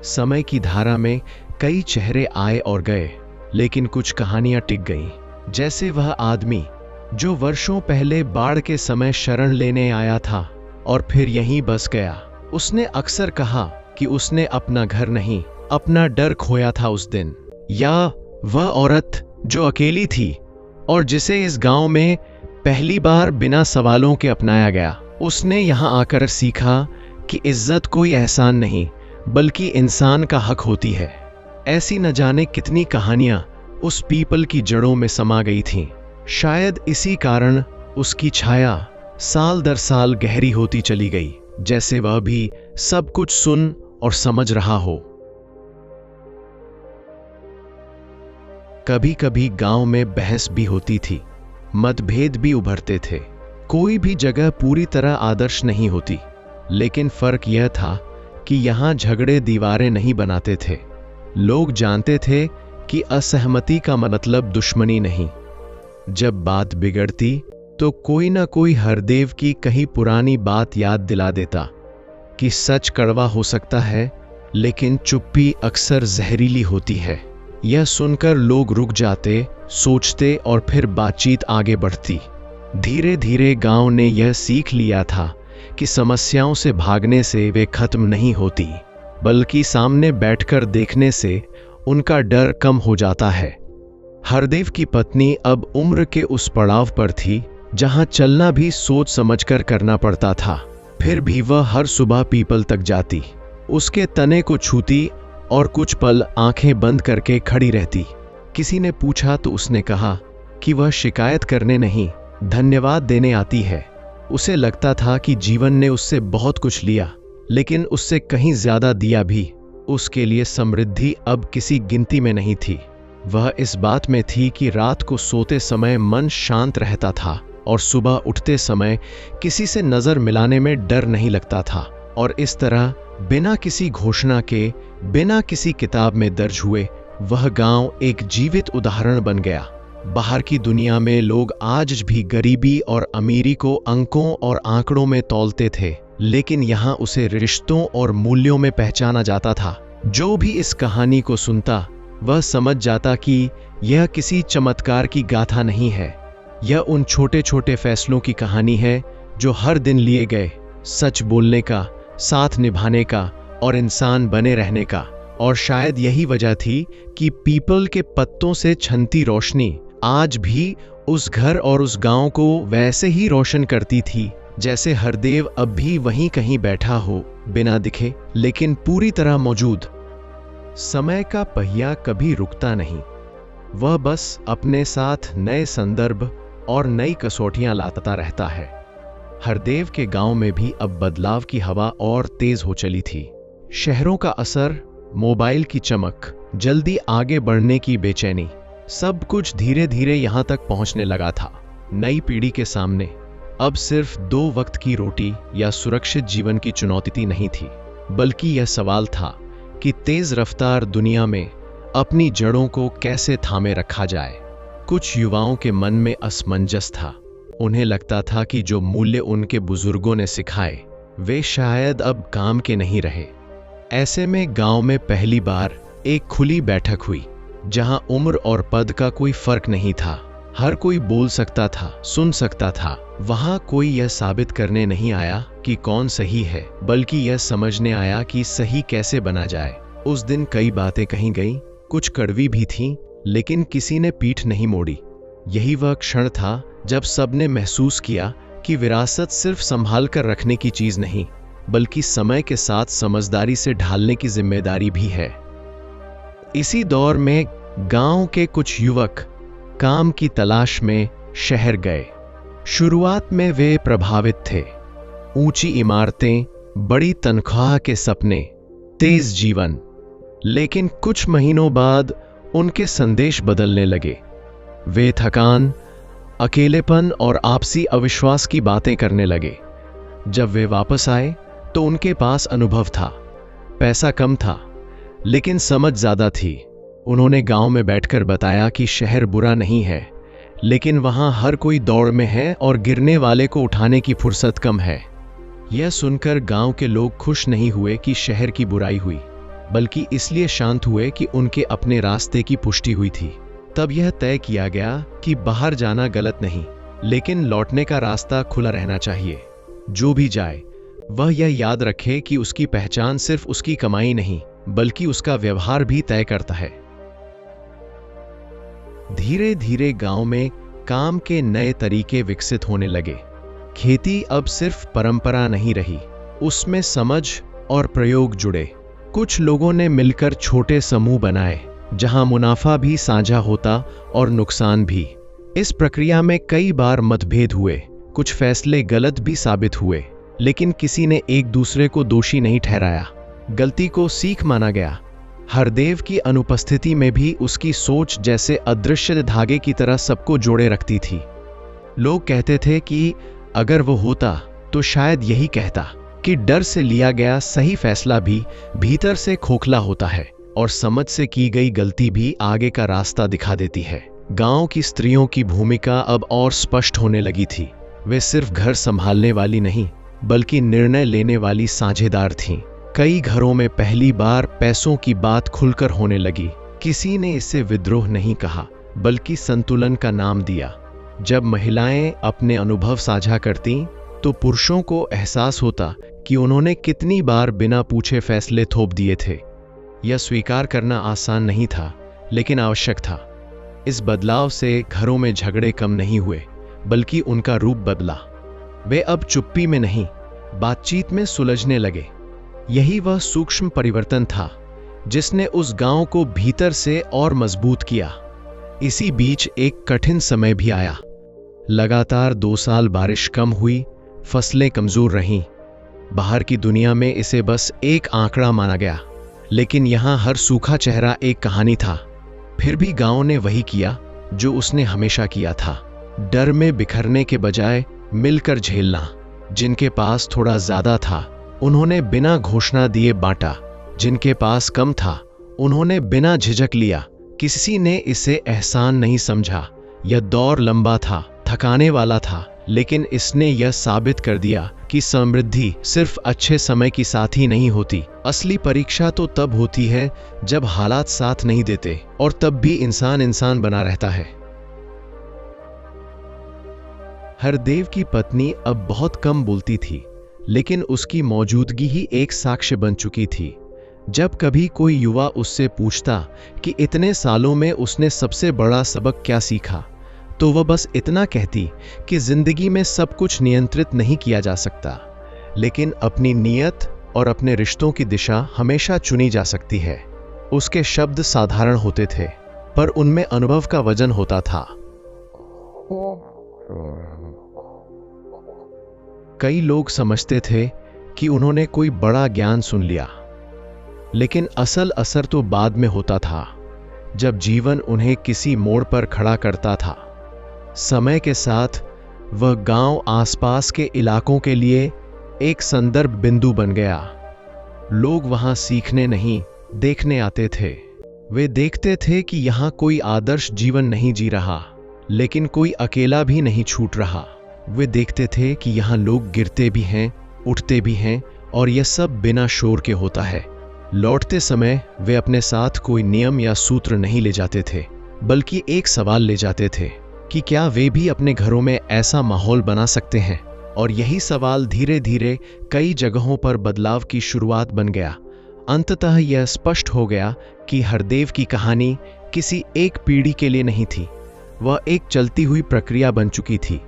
समय की धारा में कई चेहरे आए और गए, लेकिन कुछ कहानियां टिक गईं। जैसे वह आदमी जो वर्षों पहले बाढ़ के समय शरण लेने आया था और फिर यहीं बस गया। उसने अक्सर कहा कि उसने अपना घर नहीं, अपना डर खोया था उस दिन। या वह औरत जो अकेली थी और जिसे इस गांव में पहली बार बिना सवालों के अपनाया गया। उसने यहां आकर सीखा कि इज्जत कोई एहसान नहीं बल्कि इंसान का हक होती है। ऐसी न जाने कितनी कहानियां उस पीपल की जड़ों में समा गई थीं। शायद इसी कारण उसकी छाया साल दर साल गहरी होती चली गई, जैसे वह भी सब कुछ सुन और समझ रहा हो। कभी कभी गांव में बहस भी होती थी, मतभेद भी उभरते थे। कोई भी जगह पूरी तरह आदर्श नहीं होती, लेकिन फर्क यह था कि यहां झगड़े दीवारें नहीं बनाते थे। लोग जानते थे कि असहमति का मतलब दुश्मनी नहीं। जब बात बिगड़ती तो कोई ना कोई हरदेव की कहीं पुरानी बात याद दिला देता कि सच कड़वा हो सकता है, लेकिन चुप्पी अक्सर जहरीली होती है। यह सुनकर लोग रुक जाते, सोचते और फिर बातचीत आगे बढ़ती। धीरे धीरे गांव ने यह सीख लिया था कि समस्याओं से भागने से वे खत्म नहीं होती, बल्कि सामने बैठकर देखने से उनका डर कम हो जाता है। हरदेव की पत्नी अब उम्र के उस पड़ाव पर थी जहां चलना भी सोच समझकर करना पड़ता था। फिर भी वह हर सुबह पीपल तक जाती, उसके तने को छूती और कुछ पल आंखें बंद करके खड़ी रहती। किसी ने पूछा तो उसने कहा कि वह शिकायत करने नहीं, धन्यवाद देने आती है। उसे लगता था कि जीवन ने उससे बहुत कुछ लिया, लेकिन उससे कहीं ज्यादा दिया भी। उसके लिए समृद्धि अब किसी गिनती में नहीं थी। वह इस बात में थी कि रात को सोते समय मन शांत रहता था और सुबह उठते समय किसी से नजर मिलाने में डर नहीं लगता था। और इस तरह बिना किसी घोषणा के, बिना किसी किताब में दर्ज हुए, वह गांव एक जीवित उदाहरण बन गया। बाहर की दुनिया में लोग आज भी गरीबी और अमीरी को अंकों और आंकड़ों में तौलते थे, लेकिन यहाँ उसे रिश्तों और मूल्यों में पहचाना जाता था। जो भी इस कहानी को सुनता वह समझ जाता कि यह किसी चमत्कार की गाथा नहीं है। यह उन छोटे छोटे फैसलों की कहानी है जो हर दिन लिए गए, सच बोलने का, साथ निभाने का और इंसान बने रहने का। और शायद यही वजह थी कि पीपल के पत्तों से छनती रोशनी आज भी उस घर और उस गांव को वैसे ही रोशन करती थी जैसे हरदेव अब भी वहीं कहीं बैठा हो, बिना दिखे लेकिन पूरी तरह मौजूद। समय का पहिया कभी रुकता नहीं, वह बस अपने साथ नए संदर्भ और नई कसौटियां लाता रहता है। हरदेव के गांव में भी अब बदलाव की हवा और तेज हो चली थी। शहरों का असर, मोबाइल की चमक, जल्दी आगे बढ़ने की बेचैनी, सब कुछ धीरे धीरे यहां तक पहुंचने लगा था। नई पीढ़ी के सामने अब सिर्फ 2 वक्त की रोटी या सुरक्षित जीवन की चुनौती नहीं थी, बल्कि यह सवाल था कि तेज रफ्तार दुनिया में अपनी जड़ों को कैसे थामे रखा जाए। कुछ युवाओं के मन में असमंजस था। उन्हें लगता था कि जो मूल्य उनके बुजुर्गों ने सिखाए वे शायद अब काम के नहीं रहे। ऐसे में गांव में पहली बार एक खुली बैठक हुई जहां उम्र और पद का कोई फर्क नहीं था। हर कोई बोल सकता था, सुन सकता था। वहां कोई यह साबित करने नहीं आया कि कौन सही है, बल्कि यह समझने आया कि सही कैसे बना जाए। उस दिन कई बातें कही गईं, कुछ कड़वी भी थीं, लेकिन किसी ने पीठ नहीं मोड़ी। यही वह क्षण था जब सबने महसूस किया कि विरासत सिर्फ संभाल कर रखने की चीज नहीं, बल्कि समय के साथ समझदारी से ढालने की जिम्मेदारी भी है। इसी दौर में गांव के कुछ युवक काम की तलाश में शहर गए। शुरुआत में वे प्रभावित थे। ऊंची इमारतें, बड़ी तनख्वाह के सपने, तेज जीवन। लेकिन कुछ महीनों बाद उनके संदेश बदलने लगे। वे थकान, अकेलेपन और आपसी अविश्वास की बातें करने लगे। जब वे वापस आए तो उनके पास अनुभव था। पैसा कम था, लेकिन समझ ज्यादा थी। उन्होंने गांव में बैठकर बताया कि शहर बुरा नहीं है, लेकिन वहां हर कोई दौड़ में है और गिरने वाले को उठाने की फुर्सत कम है। यह सुनकर गांव के लोग खुश नहीं हुए कि शहर की बुराई हुई, बल्कि इसलिए शांत हुए कि उनके अपने रास्ते की पुष्टि हुई थी। तब यह तय किया गया कि बाहर जाना गलत नहीं, लेकिन लौटने का रास्ता खुला रहना चाहिए। जो भी जाए वह यह याद रखे कि उसकी पहचान सिर्फ उसकी कमाई नहीं, बल्कि उसका व्यवहार भी तय करता है। धीरे धीरे गांव में काम के नए तरीके विकसित होने लगे। खेती अब सिर्फ परंपरा नहीं रही, उसमें समझ और प्रयोग जुड़े। कुछ लोगों ने मिलकर छोटे समूह बनाए, जहां मुनाफा भी साझा होता और नुकसान भी। इस प्रक्रिया में कई बार मतभेद हुए, कुछ फैसले गलत भी साबित हुए, लेकिन किसी ने एक दूसरे को दोषी नहीं ठहराया। गलती को सीख माना गया। हरदेव की अनुपस्थिति में भी उसकी सोच जैसे अदृश्य धागे की तरह सबको जोड़े रखती थी। लोग कहते थे कि अगर वो होता तो शायद यही कहता कि डर से लिया गया सही फैसला भी भीतर से खोखला होता है, और समझ से की गई गलती भी आगे का रास्ता दिखा देती है। गांव की स्त्रियों की भूमिका अब और स्पष्ट होने लगी थी। वे सिर्फ घर संभालने वाली नहीं, बल्कि निर्णय लेने वाली साझेदार थीं। कई घरों में पहली बार पैसों की बात खुलकर होने लगी। किसी ने इसे विद्रोह नहीं कहा, बल्कि संतुलन का नाम दिया। जब महिलाएं अपने अनुभव साझा करती तो पुरुषों को एहसास होता कि उन्होंने कितनी बार बिना पूछे फैसले थोप दिए थे। यह स्वीकार करना आसान नहीं था, लेकिन आवश्यक था। इस बदलाव से घरों में झगड़े कम नहीं हुए, बल्कि उनका रूप बदला। वे अब चुप्पी में नहीं, बातचीत में सुलझने लगे। यही वह सूक्ष्म परिवर्तन था जिसने उस गांव को भीतर से और मजबूत किया। इसी बीच एक कठिन समय भी आया। लगातार 2 साल बारिश कम हुई, फसलें कमजोर रहीं। बाहर की दुनिया में इसे बस एक आंकड़ा माना गया, लेकिन यहां हर सूखा चेहरा एक कहानी था। फिर भी गांव ने वही किया जो उसने हमेशा किया था, डर में बिखरने के बजाय मिलकर झेलना। जिनके पास थोड़ा ज्यादा था उन्होंने बिना घोषणा दिए बांटा, जिनके पास कम था उन्होंने बिना झिझक लिया। किसी ने इसे एहसान नहीं समझा। यह दौर लंबा था, थकाने वाला था, लेकिन इसने यह साबित कर दिया कि समृद्धि सिर्फ अच्छे समय की साथी नहीं होती। असली परीक्षा तो तब होती है जब हालात साथ नहीं देते, और तब भी इंसान इंसान बना रहता है। हरदेव की पत्नी अब बहुत कम बोलती थी, लेकिन उसकी मौजूदगी ही एक साक्ष्य बन चुकी थी। जब कभी कोई युवा उससे पूछता कि इतने सालों में उसने सबसे बड़ा सबक क्या सीखा, तो वह बस इतना कहती कि जिंदगी में सब कुछ नियंत्रित नहीं किया जा सकता, लेकिन अपनी नीयत और अपने रिश्तों की दिशा हमेशा चुनी जा सकती है। उसके शब्द साधारण होते थे, पर उनमें अनुभव का वजन होता था। कई लोग समझते थे कि उन्होंने कोई बड़ा ज्ञान सुन लिया, लेकिन असल असर तो बाद में होता था, जब जीवन उन्हें किसी मोड़ पर खड़ा करता था। समय के साथ वह गांव आसपास के इलाकों के लिए एक संदर्भ बिंदु बन गया। लोग वहां सीखने नहीं, देखने आते थे। वे देखते थे कि यहां कोई आदर्श जीवन नहीं जी रहा, लेकिन कोई अकेला भी नहीं छूट रहा। वे देखते थे कि यहां लोग गिरते भी हैं, उठते भी हैं, और यह सब बिना शोर के होता है। लौटते समय वे अपने साथ कोई नियम या सूत्र नहीं ले जाते थे, बल्कि एक सवाल ले जाते थे कि क्या वे भी अपने घरों में ऐसा माहौल बना सकते हैं। और यही सवाल धीरे धीरे कई जगहों पर बदलाव की शुरुआत बन गया। अंततः यह स्पष्ट हो गया कि हरदेव की कहानी किसी एक पीढ़ी के लिए नहीं थी, वह एक चलती हुई प्रक्रिया बन चुकी थी,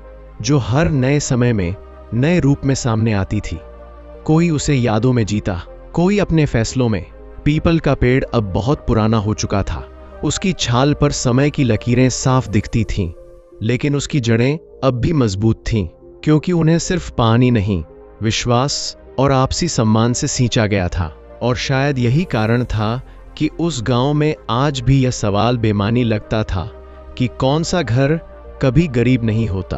जो हर नए समय में नए रूप में सामने आती थी। कोई उसे यादों में जीता, कोई अपने फैसलों में। पीपल का पेड़ अब बहुत पुराना हो चुका था, उसकी छाल पर समय की लकीरें साफ दिखती थीं, लेकिन उसकी जड़ें अब भी मजबूत थीं, क्योंकि उन्हें सिर्फ पानी नहीं, विश्वास और आपसी सम्मान से सींचा गया था। और शायद यही कारण था कि उस गांव में आज भी यह सवाल बेमानी लगता था कि कौन सा घर कभी गरीब नहीं होता,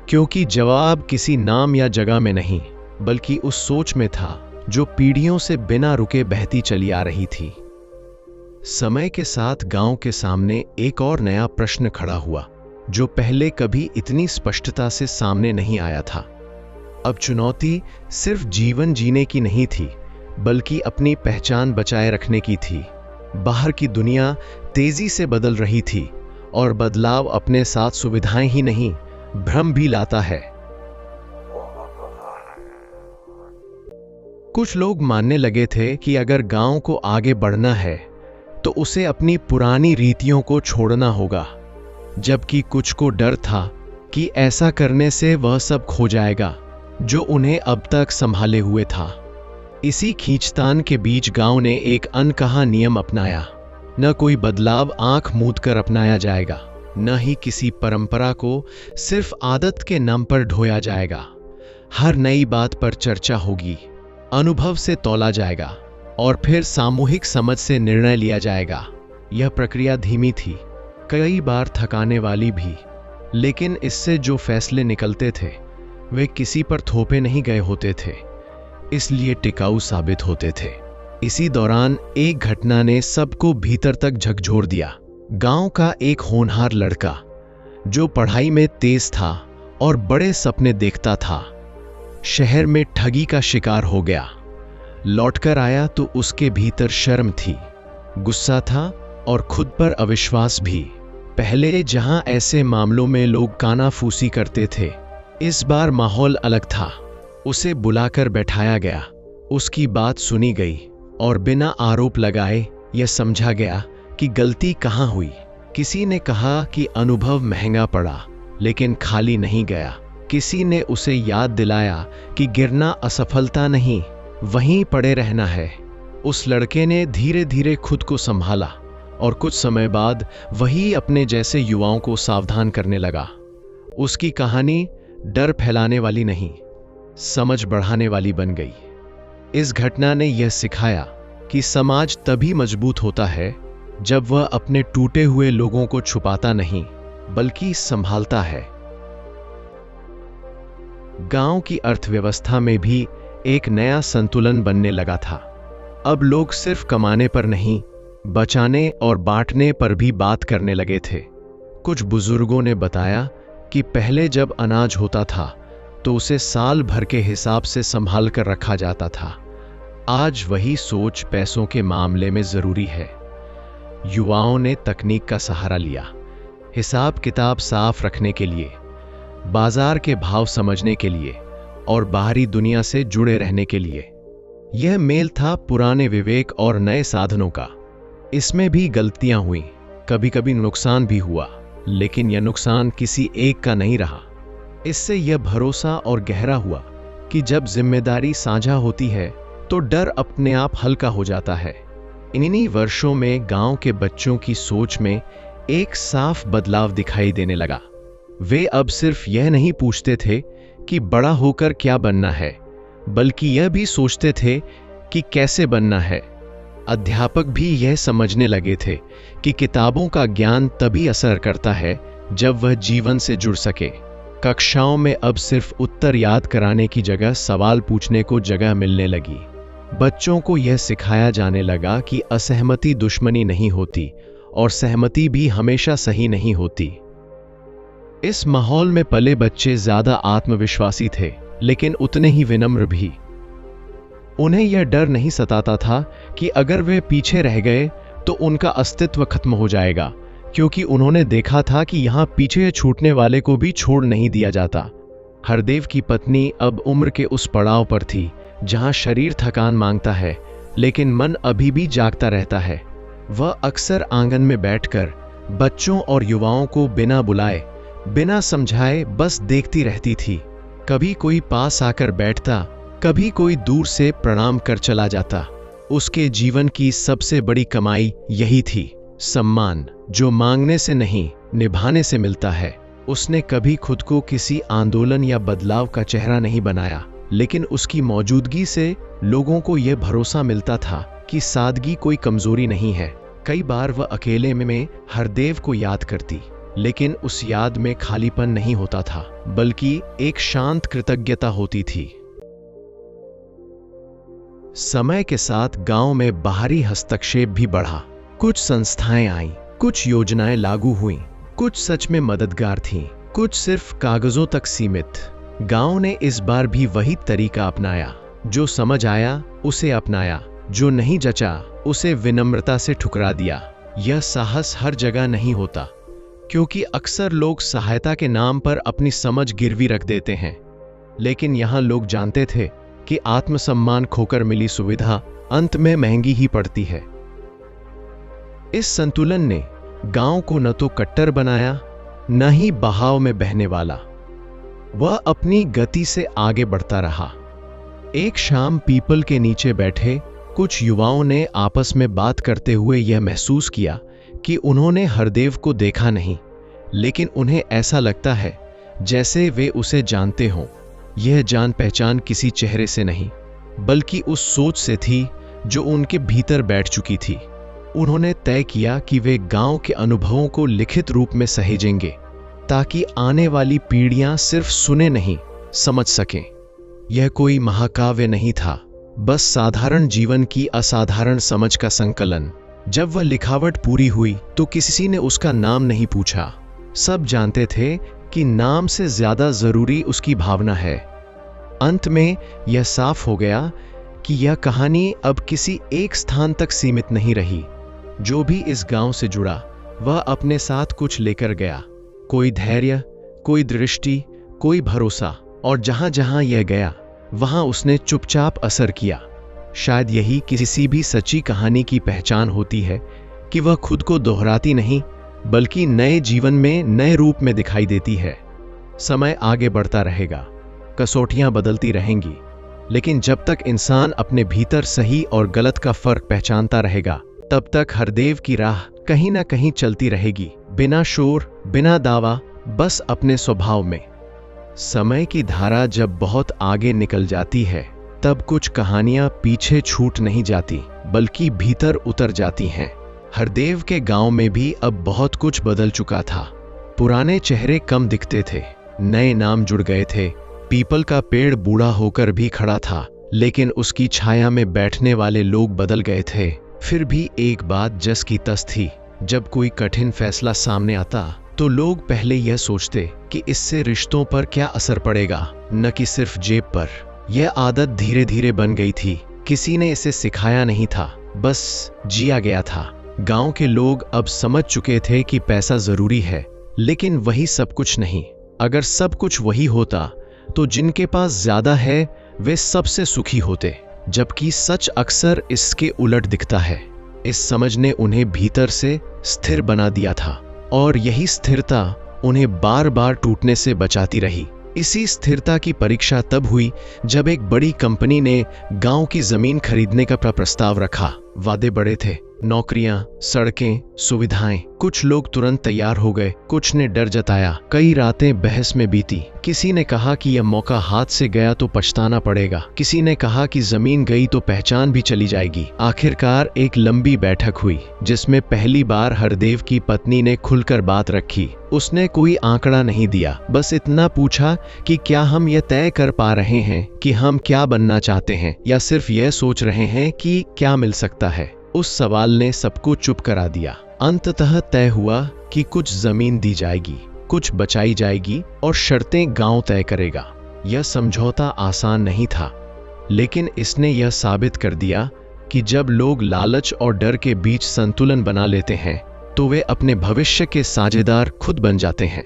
क्योंकि जवाब किसी नाम या जगह में नहीं, बल्कि उस सोच में था जो पीढ़ियों से बिना रुके बहती चली आ रही थी। समय के साथ गांव के सामने एक और नया प्रश्न खड़ा हुआ, जो पहले कभी इतनी स्पष्टता से सामने नहीं आया था। अब चुनौती सिर्फ जीवन जीने की नहीं थी, बल्कि अपनी पहचान बचाए रखने की थी। बाहर की दुनिया तेजी से बदल रही थी, और बदलाव अपने साथ सुविधाएं ही नहीं, भ्रम भी लाता है। कुछ लोग मानने लगे थे कि अगर गांव को आगे बढ़ना है तो उसे अपनी पुरानी रीतियों को छोड़ना होगा, जबकि कुछ को डर था कि ऐसा करने से वह सब खो जाएगा जो उन्हें अब तक संभाले हुए था। इसी खींचतान के बीच गांव ने एक अनकहा नियम अपनाया। न कोई बदलाव आंख मूंद कर अपनाया जाएगा, न ही किसी परंपरा को सिर्फ आदत के नाम पर ढोया जाएगा। हर नई बात पर चर्चा होगी, अनुभव से तौला जाएगा और फिर सामूहिक समझ से निर्णय लिया जाएगा। यह प्रक्रिया धीमी थी, कई बार थकाने वाली भी, लेकिन इससे जो फैसले निकलते थे वे किसी पर थोपे नहीं गए होते थे, इसलिए टिकाऊ साबित होते थे। इसी दौरान एक घटना ने सबको भीतर तक झकझोर दिया। गांव का एक होनहार लड़का जो पढ़ाई में तेज था और बड़े सपने देखता था, शहर में ठगी का शिकार हो गया। लौटकर आया तो उसके भीतर शर्म थी, गुस्सा था और खुद पर अविश्वास भी। पहले जहां ऐसे मामलों में लोग कानाफूसी करते थे, इस बार माहौल अलग था। उसे बुलाकर बैठाया गया, उसकी बात सुनी गई और बिना आरोप लगाए यह समझा गया कि गलती कहां हुई। किसी ने कहा कि अनुभव महंगा पड़ा, लेकिन खाली नहीं गया। किसी ने उसे याद दिलाया कि गिरना असफलता नहीं, वहीं पड़े रहना है। उस लड़के ने धीरे धीरे खुद को संभाला और कुछ समय बाद वही अपने जैसे युवाओं को सावधान करने लगा। उसकी कहानी डर फैलाने वाली नहीं, समझ बढ़ाने वाली बन गई। इस घटना ने यह सिखाया कि समाज तभी मजबूत होता है जब वह अपने टूटे हुए लोगों को छुपाता नहीं, बल्कि संभालता है। गांव की अर्थव्यवस्था में भी एक नया संतुलन बनने लगा था। अब लोग सिर्फ कमाने पर नहीं, बचाने और बांटने पर भी बात करने लगे थे। कुछ बुजुर्गों ने बताया कि पहले जब अनाज होता था तो उसे साल भर के हिसाब से संभाल कर रखा जाता था। आज वही सोच पैसों के मामले में जरूरी है। युवाओं ने तकनीक का सहारा लिया, हिसाब किताब साफ रखने के लिए, बाजार के भाव समझने के लिए और बाहरी दुनिया से जुड़े रहने के लिए। यह मेल था पुराने विवेक और नए साधनों का। इसमें भी गलतियां हुई, कभी कभी नुकसान भी हुआ, लेकिन यह नुकसान किसी एक का नहीं रहा। इससे यह भरोसा और गहरा हुआ कि जब जिम्मेदारी साझा होती है तो डर अपने आप हल्का हो जाता है। इन्हीं वर्षों में गांव के बच्चों की सोच में एक साफ बदलाव दिखाई देने लगा। वे अब सिर्फ यह नहीं पूछते थे कि बड़ा होकर क्या बनना है, बल्कि यह भी सोचते थे कि कैसे बनना है। अध्यापक भी यह समझने लगे थे कि किताबों का ज्ञान तभी असर करता है जब वह जीवन से जुड़ सके। कक्षाओं में अब सिर्फ उत्तर याद कराने की जगह सवाल पूछने को जगह मिलने लगी। बच्चों को यह सिखाया जाने लगा कि असहमति दुश्मनी नहीं होती और सहमति भी हमेशा सही नहीं होती। इस माहौल में पले बच्चे ज्यादा आत्मविश्वासी थे, लेकिन उतने ही विनम्र भी। उन्हें यह डर नहीं सताता था कि अगर वे पीछे रह गए तो उनका अस्तित्व खत्म हो जाएगा, क्योंकि उन्होंने देखा था कि यहां पीछे छूटने वाले को भी छोड़ नहीं दिया जाता। हरदेव की पत्नी अब उम्र के उस पड़ाव पर थी जहां शरीर थकान मांगता है, लेकिन मन अभी भी जागता रहता है। वह अक्सर आंगन में बैठकर बच्चों और युवाओं को बिना बुलाए, बिना समझाए बस देखती रहती थी। कभी कोई पास आकर बैठता, कभी कोई दूर से प्रणाम कर चला जाता। उसके जीवन की सबसे बड़ी कमाई यही थी, सम्मान जो मांगने से नहीं, निभाने से मिलता है। उसने कभी खुद को किसी आंदोलन या बदलाव का चेहरा नहीं बनाया, लेकिन उसकी मौजूदगी से लोगों को यह भरोसा मिलता था कि सादगी कोई कमजोरी नहीं है। कई बार वह अकेले में हरदेव को याद करती, लेकिन उस याद में खालीपन नहीं होता था, बल्कि एक शांत कृतज्ञता होती थी। समय के साथ गांव में बाहरी हस्तक्षेप भी बढ़ा। कुछ संस्थाएं आईं, कुछ योजनाएं लागू हुईं, कुछ सच में मददगार थीं, कुछ सिर्फ कागजों तक सीमित। गांव ने इस बार भी वही तरीका अपनाया। जो समझ आया उसे अपनाया, जो नहीं जचा उसे विनम्रता से ठुकरा दिया। यह साहस हर जगह नहीं होता, क्योंकि अक्सर लोग सहायता के नाम पर अपनी समझ गिरवी रख देते हैं। लेकिन यहां लोग जानते थे कि आत्मसम्मान खोकर मिली सुविधा अंत में महंगी ही पड़ती है। इस संतुलन ने गांव को न तो कट्टर बनाया, न ही बहाव में बहने वाला। वह अपनी गति से आगे बढ़ता रहा। एक शाम पीपल के नीचे बैठे कुछ युवाओं ने आपस में बात करते हुए यह महसूस किया कि उन्होंने हरदेव को देखा नहीं, लेकिन उन्हें ऐसा लगता है जैसे वे उसे जानते हों। यह जान पहचान किसी चेहरे से नहीं, बल्कि उस सोच से थी जो उनके भीतर बैठ चुकी थी। उन्होंने तय किया कि वे गांव के अनुभवों को लिखित रूप में सहेजेंगे, ताकि आने वाली पीढ़ियां सिर्फ सुने नहीं, समझ सकें। यह कोई महाकाव्य नहीं था, बस साधारण जीवन की असाधारण समझ का संकलन। जब वह लिखावट पूरी हुई तो किसी ने उसका नाम नहीं पूछा। सब जानते थे कि नाम से ज्यादा जरूरी उसकी भावना है। अंत में यह साफ हो गया कि यह कहानी अब किसी एक स्थान तक सीमित नहीं रही। जो भी इस गांव से जुड़ा, वह अपने साथ कुछ लेकर गया। कोई धैर्य, कोई दृष्टि, कोई भरोसा, और जहां जहां यह गया वहां उसने चुपचाप असर किया। शायद यही किसी भी सच्ची कहानी की पहचान होती है कि वह खुद को दोहराती नहीं, बल्कि नए जीवन में नए रूप में दिखाई देती है। समय आगे बढ़ता रहेगा, कसौटियां बदलती रहेंगी, लेकिन जब तक इंसान अपने भीतर सही और गलत का फर्क पहचानता रहेगा, तब तक हरदेव की राह कहीं ना कहीं चलती रहेगी, बिना शोर, बिना दावा, बस अपने स्वभाव में। समय की धारा जब बहुत आगे निकल जाती है, तब कुछ कहानियां पीछे छूट नहीं जाती, बल्कि भीतर उतर जाती हैं। हरदेव के गांव में भी अब बहुत कुछ बदल चुका था। पुराने चेहरे कम दिखते थे, नए नाम जुड़ गए थे। पीपल का पेड़ बूढ़ा होकर भी खड़ा था, लेकिन उसकी छाया में बैठने वाले लोग बदल गए थे। फिर भी एक बात जस की तस थी, जब कोई कठिन फैसला सामने आता तो लोग पहले यह सोचते कि इससे रिश्तों पर क्या असर पड़ेगा, न कि सिर्फ जेब पर। यह आदत धीरे धीरे बन गई थी। किसी ने इसे सिखाया नहीं था, बस जिया गया था। गांव के लोग अब समझ चुके थे कि पैसा जरूरी है, लेकिन वही सब कुछ नहीं। अगर सब कुछ वही होता तो जिनके पास ज्यादा है वे सबसे सुखी होते, जबकि सच अक्सर इसके उलट दिखता है। इस समझ ने उन्हें भीतर से स्थिर बना दिया था, और यही स्थिरता उन्हें बार बार टूटने से बचाती रही। इसी स्थिरता की परीक्षा तब हुई जब एक बड़ी कंपनी ने गांव की जमीन खरीदने का प्रस्ताव रखा। वादे बड़े थे, नौकरियां, सड़कें, सुविधाएं। कुछ लोग तुरंत तैयार हो गए, कुछ ने डर जताया। कई रातें बहस में बीती। किसी ने कहा कि यह मौका हाथ से गया तो पछताना पड़ेगा, किसी ने कहा कि जमीन गई तो पहचान भी चली जाएगी। आखिरकार एक लंबी बैठक हुई, जिसमें पहली बार हरदेव की पत्नी ने खुलकर बात रखी। उसने कोई आंकड़ा नहीं दिया, बस इतना पूछा कि क्या हम यह तय कर पा रहे हैं कि हम क्या बनना चाहते हैं, या सिर्फ यह सोच रहे हैं कि क्या मिल सकता है। उस सवाल ने सबको चुप करा दिया। अंततः तय हुआ कि कुछ जमीन दी जाएगी, कुछ बचाई जाएगी, और शर्तें गांव तय करेगा। यह समझौता आसान नहीं था, लेकिन इसने यह साबित कर दिया कि जब लोग लालच और डर के बीच संतुलन बना लेते हैं, तो वे अपने भविष्य के साझेदार खुद बन जाते हैं।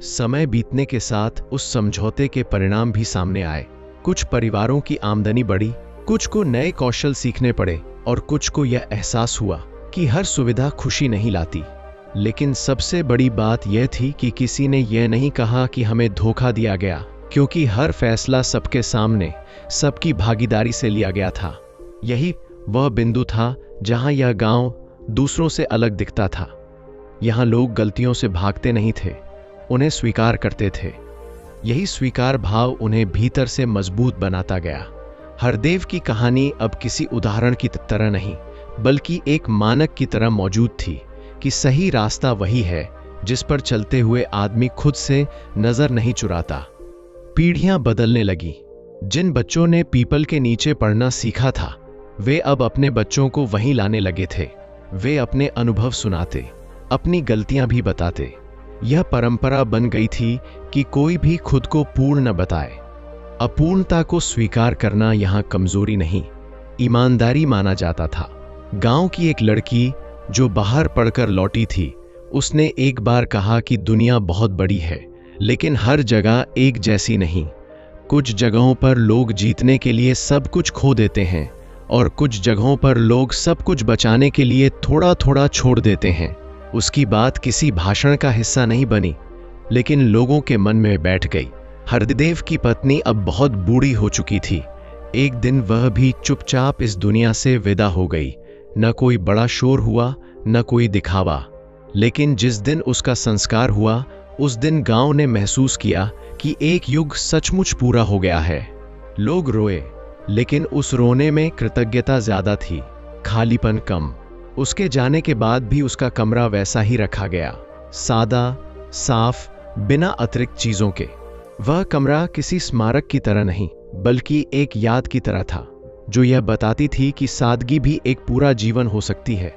समय बीतने के साथ उस समझौते के परिणाम भी सामने आए। कुछ परिवारों की आमदनी बढ़ी, कुछ को नए कौशल सीखने पड़े, और कुछ को यह एहसास हुआ कि हर सुविधा खुशी नहीं लाती। लेकिन सबसे बड़ी बात यह थी कि किसी ने यह नहीं कहा कि हमें धोखा दिया गया, क्योंकि हर फैसला सबके सामने, सबकी भागीदारी से लिया गया था। यही वह बिंदु था जहां यह गांव दूसरों से अलग दिखता था। यहां लोग गलतियों से भागते नहीं थे, उन्हें स्वीकार करते थे। यही स्वीकार भाव उन्हें भीतर से मजबूत बनाता गया। हरदेव की कहानी अब किसी उदाहरण की तरह नहीं, बल्कि एक मानक की तरह मौजूद थी कि सही रास्ता वही है जिस पर चलते हुए आदमी खुद से नजर नहीं चुराता। पीढ़ियां बदलने लगी। जिन बच्चों ने पीपल के नीचे पढ़ना सीखा था, वे अब अपने बच्चों को वहीं लाने लगे थे। वे अपने अनुभव सुनाते, अपनी गलतियां भी बताते। यह परंपरा बन गई थी कि कोई भी खुद को पूर्ण न बताए। अपूर्णता को स्वीकार करना यहां कमजोरी नहीं, ईमानदारी माना जाता था। गांव की एक लड़की जो बाहर पढ़कर लौटी थी, उसने एक बार कहा कि दुनिया बहुत बड़ी है, लेकिन हर जगह एक जैसी नहीं। कुछ जगहों पर लोग जीतने के लिए सब कुछ खो देते हैं और कुछ जगहों पर लोग सब कुछ बचाने के लिए थोड़ा थोड़ा छोड़ देते हैं। उसकी बात किसी भाषण का हिस्सा नहीं बनी, लेकिन लोगों के मन में बैठ गई। हरदेव की पत्नी अब बहुत बूढ़ी हो चुकी थी। एक दिन वह भी चुपचाप इस दुनिया से विदा हो गई। न कोई बड़ा शोर हुआ, न कोई दिखावा। लेकिन जिस दिन उसका संस्कार हुआ, उस दिन गांव ने महसूस किया कि एक युग सचमुच पूरा हो गया है। लोग रोए, लेकिन उस रोने में कृतज्ञता ज्यादा थी, खालीपन कम। उसके जाने के बाद भी उसका कमरा वैसा ही रखा गया, सादा, साफ, बिना अतिरिक्त चीजों के। वह कमरा किसी स्मारक की तरह नहीं, बल्कि एक याद की तरह था, जो यह बताती थी कि सादगी भी एक पूरा जीवन हो सकती है।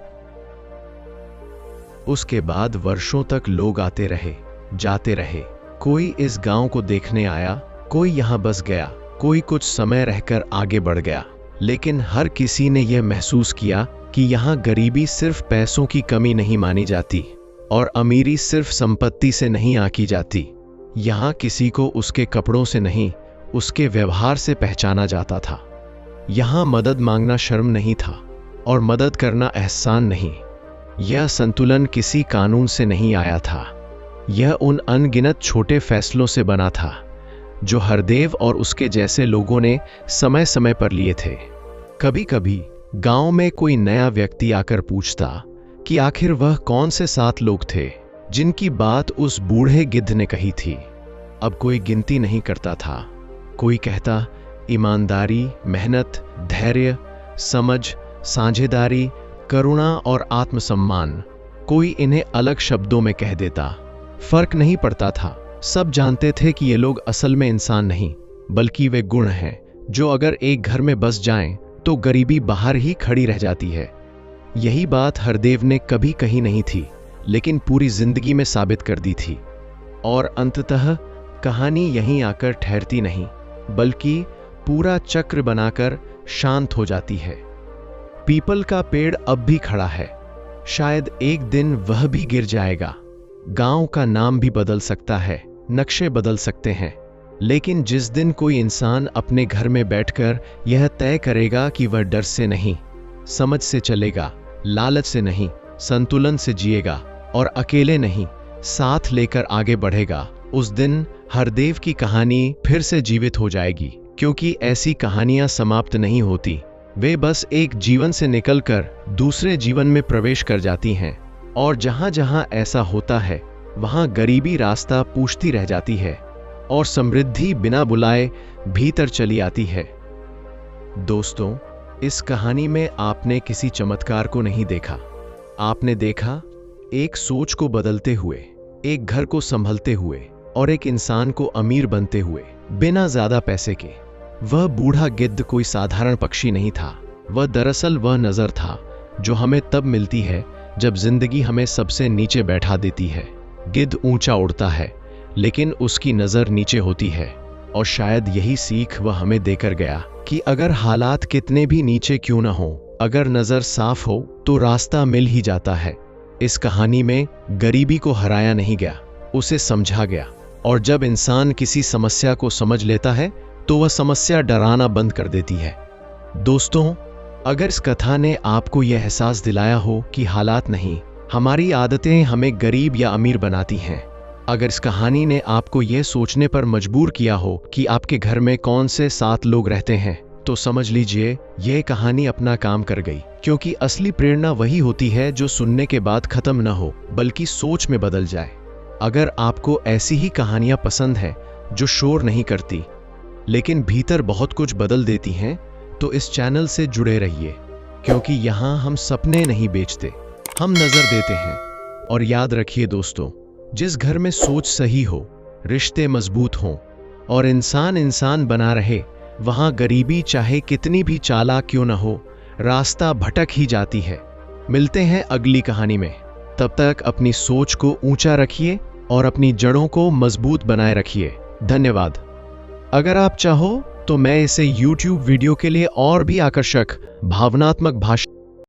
उसके बाद वर्षों तक लोग आते रहे, जाते रहे। कोई इस गांव को देखने आया, कोई यहां बस गया, कोई कुछ समय रहकर आगे बढ़ गया। लेकिन हर किसी ने यह महसूस किया कि यहां गरीबी सिर्फ पैसों की कमी नहीं मानी जाती और अमीरी सिर्फ संपत्ति से नहीं आंकी जाती। यहां किसी को उसके कपड़ों से नहीं, उसके व्यवहार से पहचाना जाता था। यहां मदद मांगना शर्म नहीं था और मदद करना एहसान नहीं। यह संतुलन किसी कानून से नहीं आया था, यह उन अनगिनत छोटे फैसलों से बना था जो हरदेव और उसके जैसे लोगों ने समय समय पर लिए थे। कभी कभी गांव में कोई नया व्यक्ति आकर पूछता कि आखिर वह कौन से 7 लोग थे जिनकी बात उस बूढ़े गिद्ध ने कही थी। अब कोई गिनती नहीं करता था। कोई कहता ईमानदारी, मेहनत, धैर्य, समझ, साझेदारी, करुणा और आत्मसम्मान। कोई इन्हें अलग शब्दों में कह देता। फर्क नहीं पड़ता था। सब जानते थे कि ये लोग असल में इंसान नहीं, बल्कि वे गुण हैं जो अगर एक घर में बस जाएं तो गरीबी बाहर ही खड़ी रह जाती है। यही बात हरदेव ने कभी कही नहीं थी, लेकिन पूरी जिंदगी में साबित कर दी थी। और अंततः कहानी यहीं आकर ठहरती नहीं, बल्कि पूरा चक्र बनाकर शांत हो जाती है। पीपल का पेड़ अब भी खड़ा है, शायद एक दिन वह भी गिर जाएगा। गांव का नाम भी बदल सकता है, नक्शे बदल सकते हैं, लेकिन जिस दिन कोई इंसान अपने घर में बैठकर यह तय करेगा कि वह डर से नहीं, समझ से चलेगा, लालच से नहीं, संतुलन से जिएगा और अकेले नहीं, साथ लेकर आगे बढ़ेगा, उस दिन हरदेव की कहानी फिर से जीवित हो जाएगी। क्योंकि ऐसी कहानियां समाप्त नहीं होती, वे बस एक जीवन से निकलकर दूसरे जीवन में प्रवेश कर जाती हैं। और जहां जहां ऐसा होता है, वहां गरीबी रास्ता पूछती रह जाती है और समृद्धि बिना बुलाए भीतर चली आती है। दोस्तों, इस कहानी में आपने किसी चमत्कार को नहीं देखा। आपने देखा एक सोच को बदलते हुए, एक घर को संभलते हुए और एक इंसान को अमीर बनते हुए, बिना ज्यादा पैसे के। वह बूढ़ा गिद्ध कोई साधारण पक्षी नहीं था। वह दरअसल वह नजर था जो हमें तब मिलती है जब जिंदगी हमें सबसे नीचे बैठा देती है। गिद्ध ऊंचा उड़ता है, लेकिन उसकी नजर नीचे होती है। और शायद यही सीख वह हमें देकर गया कि अगर हालात कितने भी नीचे क्यों न हो, अगर नजर साफ हो तो रास्ता मिल ही जाता है। इस कहानी में गरीबी को हराया नहीं गया, उसे समझा गया। और जब इंसान किसी समस्या को समझ लेता है तो वह समस्या डराना बंद कर देती है। दोस्तों, अगर इस कथा ने आपको यह एहसास दिलाया हो कि हालात नहीं, हमारी आदतें हमें गरीब या अमीर बनाती हैं, अगर इस कहानी ने आपको यह सोचने पर मजबूर किया हो कि आपके घर में कौन से 7 लोग रहते हैं, तो समझ लीजिए यह कहानी अपना काम कर गई, क्योंकि असली प्रेरणा वही होती है जो सुनने के बाद खत्म न हो बल्कि सोच में बदल जाए। अगर आपको ऐसी ही कहानियां पसंद है जो शोर नहीं करती लेकिन भीतर बहुत कुछ बदल देती हैं, तो इस चैनल से जुड़े रहिए, क्योंकि यहाँ हम सपने नहीं बेचते, हम नजर देते हैं। और याद रखिए दोस्तों, जिस घर में सोच सही हो, रिश्ते मजबूत हों और इंसान इंसान बना रहे, वहां गरीबी चाहे कितनी भी चालाक क्यों न हो, रास्ता भटक ही जाती है। मिलते हैं अगली कहानी में। तब तक अपनी सोच को ऊंचा रखिए और अपनी जड़ों को मजबूत बनाए रखिए। धन्यवाद। अगर आप चाहो तो मैं इसे YouTube वीडियो के लिए और भी आकर्षक भावनात्मक भाषा